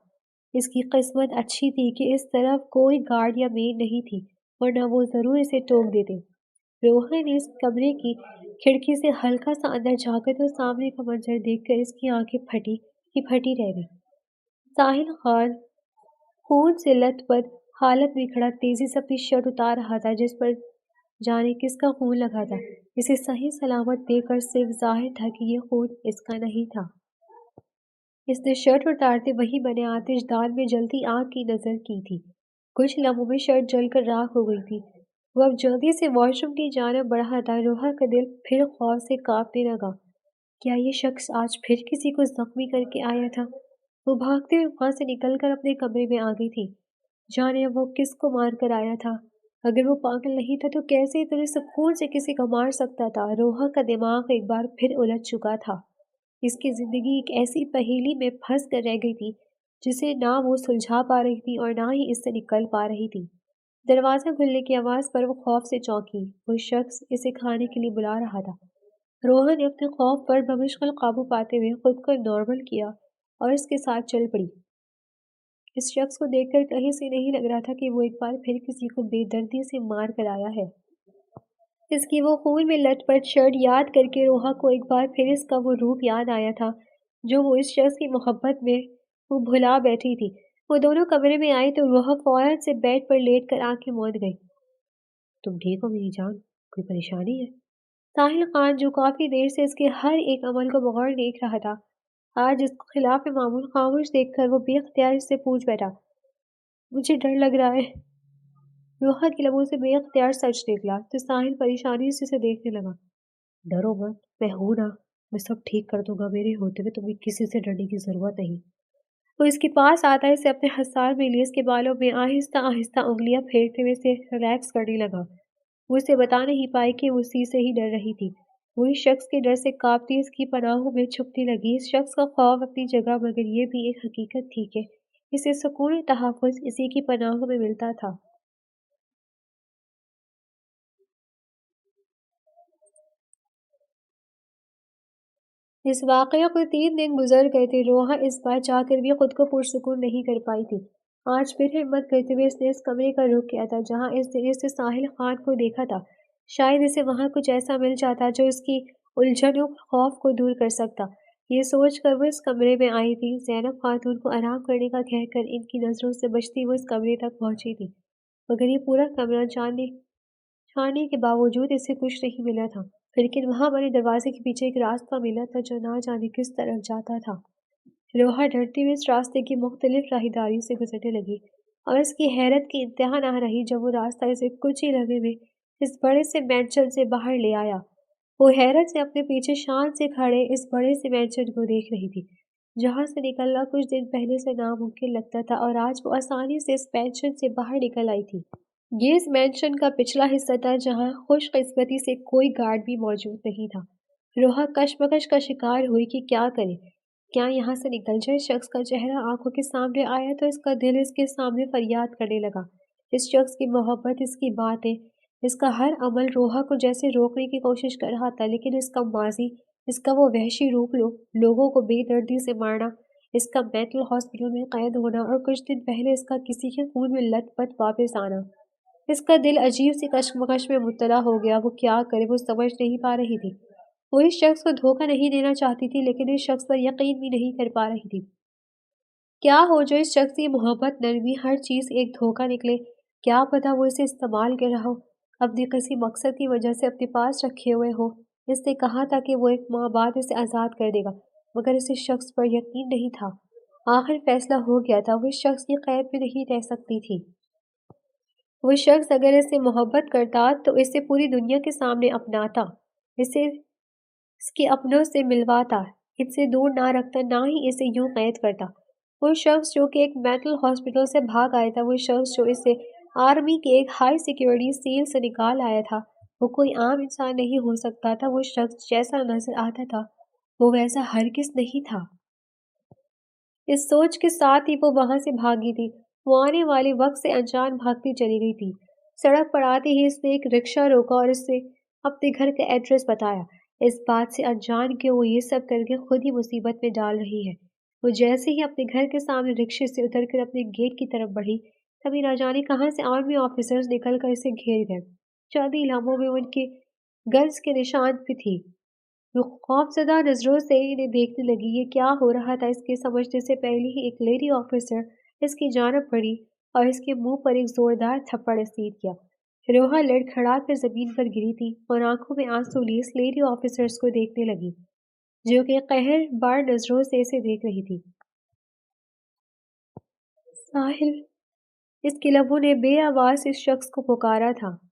اس کی قسمت اچھی تھی کہ اس طرف کوئی گارڈ یا مید نہیں تھی، ورنہ وہ ضرور اسے ٹوک دیتے۔ روحن نے اس کمرے کی کھڑکی سے ہلکا سا اندر جھانکا تو سامنے کا منظر دیکھ کر اس کی آنکھیں پھٹی کی پھٹی رہ گئی۔ ساحل خان خون سے لت پت حالت میں کھڑا تیزی سے اپنی شرٹ اتار رہا تھا جس پر جانے کس کا خون لگا تھا۔ اسے صحیح سلامت دیکھ کر صرف ظاہر تھا کہ یہ خون اس کا نہیں تھا۔ اس نے شرٹ اتارتے وہی بنے آتش دان میں جلتی آگ کی نظر کی تھی۔ کچھ لمحوں میں شرٹ جل کر راکھ ہو گئی تھی۔ وہ اب جلدی سے واش روم کی جانب بڑھا تھا۔ روحا کا دل پھر خوف سے کانپنے لگا۔ کیا یہ شخص آج پھر کسی کو زخمی کر کے آیا تھا؟ وہ بھاگتے ہوئے وہاں سے نکل کر اپنے کمرے میں آ گئی تھی۔ جانے وہ کس کو مار کر آیا تھا؟ اگر وہ پاگل نہیں تھا تو کیسے اتنے سکون سے کسی کو مار سکتا تھا؟ روحا کا دماغ ایک بار پھر الجھ چکا تھا۔ اس کی زندگی ایک ایسی پہیلی میں پھنس کر رہ گئی تھی جسے نہ وہ سلجھا پا رہی تھی اور نہ ہی اس سے نکل پا رہی تھی۔ دروازہ کھلنے کی آواز پر وہ خوف سے چونکی۔ وہ شخص اسے کھانے کے لیے بلا رہا تھا۔ روحن نے اپنے خوف پر بمشکل قابو پاتے ہوئے خود کو نارمل کیا اور اس کے ساتھ چل پڑی۔ اس شخص کو دیکھ کر کہیں سے نہیں لگ رہا تھا کہ وہ ایک بار پھر کسی کو بے دردی سے مار کر آیا ہے۔ اس کی وہ خون میں لت پت شرٹ یاد کر کے روحا کو ایک بار پھر اس کا وہ روپ یاد آیا تھا جو وہ اس شخص کی محبت میں وہ بھلا بیٹھی تھی۔ وہ دونوں کمرے میں آئی تو روحا فوراً سے بیڈ پر لیٹ کر آنکھیں موند گئی۔ تم ٹھیک ہو میری جان؟ کوئی پریشانی ہے؟ ساحل خان جو کافی دیر سے اس کے ہر ایک عمل کو بغور دیکھ رہا تھا، آج اس کو خلاف معمول خاموش دیکھ کر وہ بے اختیار اس سے پوچھ بیٹھا۔ مجھے ڈر لگ رہا ہے۔ روحا کے لبوں سے بے اختیار سچ نکلا تو ساحل پریشانی سے اسے دیکھنے لگا۔ ڈرو مت، میں ہوں نا، میں سب ٹھیک کر دوں گا، میرے ہوتے ہوئے تمہیں کسی سے ڈرنے کی ضرورت نہیں۔ وہ اس کے پاس آتا اسے اپنے حساس میلیس کے بالوں میں آہستہ آہستہ انگلیاں پھیرتے ہوئے اسے ریلیکس کرنے لگا۔ وہ اسے بتا نہیں پائی کہ وہ اسی سے ہی ڈر رہی تھی۔ وہ اس شخص کے ڈر سے کانپتی اس کی پناہوں میں چھپنے لگی۔ اس شخص کا خوف اپنی جگہ، مگر یہ بھی ایک حقیقت تھی کہ اسے سکون و تحفظ اسی کی پناہوں میں ملتا تھا۔ اس واقعے کو 3 دن گزر گئے تھے۔ روحا اس بار چاہ کر بھی خود کو پرسکون نہیں کر پائی تھی۔ آج پھر ہمت کرتے ہوئے اس نے اس کمرے کا رخ کیا تھا جہاں اس دن اس نے ساحل خان کو دیکھا تھا۔ شاید اسے وہاں کچھ ایسا مل جاتا جو اس کی الجھنوں اور خوف کو دور کر سکتا۔ یہ سوچ کر وہ اس کمرے میں آئی تھی۔ زینب خاتون کو آرام کرنے کا کہہ کر ان کی نظروں سے بچتی وہ اس کمرے تک پہنچی تھی، مگر یہ پورا کمرہ چھاننے کے باوجود اسے کچھ نہیں ملا تھا۔ لیکن وہاں بنے دروازے کے پیچھے ایک راستہ ملا تھا جو نہ جانے کس طرف جاتا تھا۔ روحا ڈرتی ہوئی اس راستے کی مختلف راہداریوں سے گزرنے لگی اور اس کی حیرت کی انتہا نہ رہی جب وہ راستہ اسے کچھ ہی لمحے میں اس بڑے سے مینشن سے باہر لے آیا۔ وہ حیرت سے اپنے پیچھے شان سے کھڑے اس بڑے سے مینشن کو دیکھ رہی تھی جہاں سے نکلنا کچھ دن پہلے سے ناممکن لگتا تھا، اور آج وہ آسانی سے اس مینشن سے باہر نکل آئی تھی۔ یہ اس مینشن کا پچھلا حصہ تھا جہاں خوش قسمتی سے کوئی گارڈ بھی موجود نہیں تھا۔ روحا کشمکش کا شکار ہوئی کہ کیا کرے، کیا یہاں سے نکل جائے۔ شخص کا چہرہ آنکھوں کے سامنے آیا تو اس کا دل اس کے سامنے فریاد کرنے لگا۔ اس شخص کی محبت، اس کی باتیں، اس کا ہر عمل روحا کو جیسے روکنے کی کوشش کر رہا تھا، لیکن اس کا ماضی، اس کا وہ وحشی روپ، لوگوں کو بے دردی سے مارنا، اس کا مینٹل ہاسپٹل میں قید ہونا، اور کچھ دن پہلے اس کا کسی کے خون میں لت پت واپس آنا، اس کا دل عجیب سی کشمکش میں مبتلا ہو گیا۔ وہ کیا کرے، وہ سمجھ نہیں پا رہی تھی۔ وہ اس شخص کو دھوکہ نہیں دینا چاہتی تھی لیکن اس شخص پر یقین بھی نہیں کر پا رہی تھی۔ کیا ہو جو اس شخص کی محبت، نرمی، ہر چیز ایک دھوکہ نکلے؟ کیا پتا وہ اسے استعمال کر رہا ہو، اپنے کسی مقصد کی وجہ سے اپنے پاس رکھے ہوئے ہو۔ اس نے کہا تھا کہ وہ ایک ماہ بعد اسے آزاد کر دے گا، مگر اس شخص پر یقین نہیں تھا۔ آخر فیصلہ ہو گیا تھا، وہ اس شخص کی قید میں نہیں رہ سکتی تھی۔ وہ شخص اگر اس سے محبت کرتا تو اسے پوری دنیا کے سامنے اپناتا، اسے اس کے اپنوں سے ملواتا، ان سے دور نہ رکھتا، نہ ہی اسے یوں قید کرتا۔ وہ شخص جو کہ ایک مینٹل ہاسپٹل سے بھاگ آیا تھا، وہ شخص جو اسے آرمی کے ایک ہائی سیکیورٹی سیل سے نکال آیا تھا، وہ کوئی عام انسان نہیں ہو سکتا تھا۔ وہ شخص جیسا نظر آتا تھا وہ ویسا ہرگز نہیں تھا۔ اس سوچ کے ساتھ ہی وہ وہاں سے بھاگی تھی۔ وہ آنے والے وقت سے انجان بھاگتی چلی گئی تھی۔ سڑک پر آتے ہی اس نے ایک رکشہ روکا اور اس سے اپنے گھر کا ایڈریس بتایا۔ اس بات سے انجان کہ وہ یہ سب کر کے خود ہی مصیبت میں ڈال رہی ہے۔ وہ جیسے ہی اپنے گھر کے سامنے رکشے سے اتر کر اپنے گیٹ کی طرف بڑھی، تبھی نہ جانے کہاں سے آرمی آفیسرز نکل کر اسے گھیر گئے۔ چند ہی لمحوں میں ان کے گنز کے نشان بھی تھی۔ وہ خوفزدہ نظروں سے انہیں دیکھنے لگی۔ یہ کیا ہو رہا تھا اس کے سمجھنے سے پہلے ہی ایک لیڈی آفیسر اس کی جانب بڑھی اور اس کے منہ پر ایک زوردار تھپڑ رسید کیا۔ روحا لڑکھڑا کر زمین پر گری تھی اور آنکھوں میں آنسو لیے اس لیڈی آفیسرز کو دیکھنے لگی جو کہ قہر بار نظروں سے اسے دیکھ رہی تھی۔ ساحل، اس کے لبوں نے بے آواز اس شخص کو پکارا تھا۔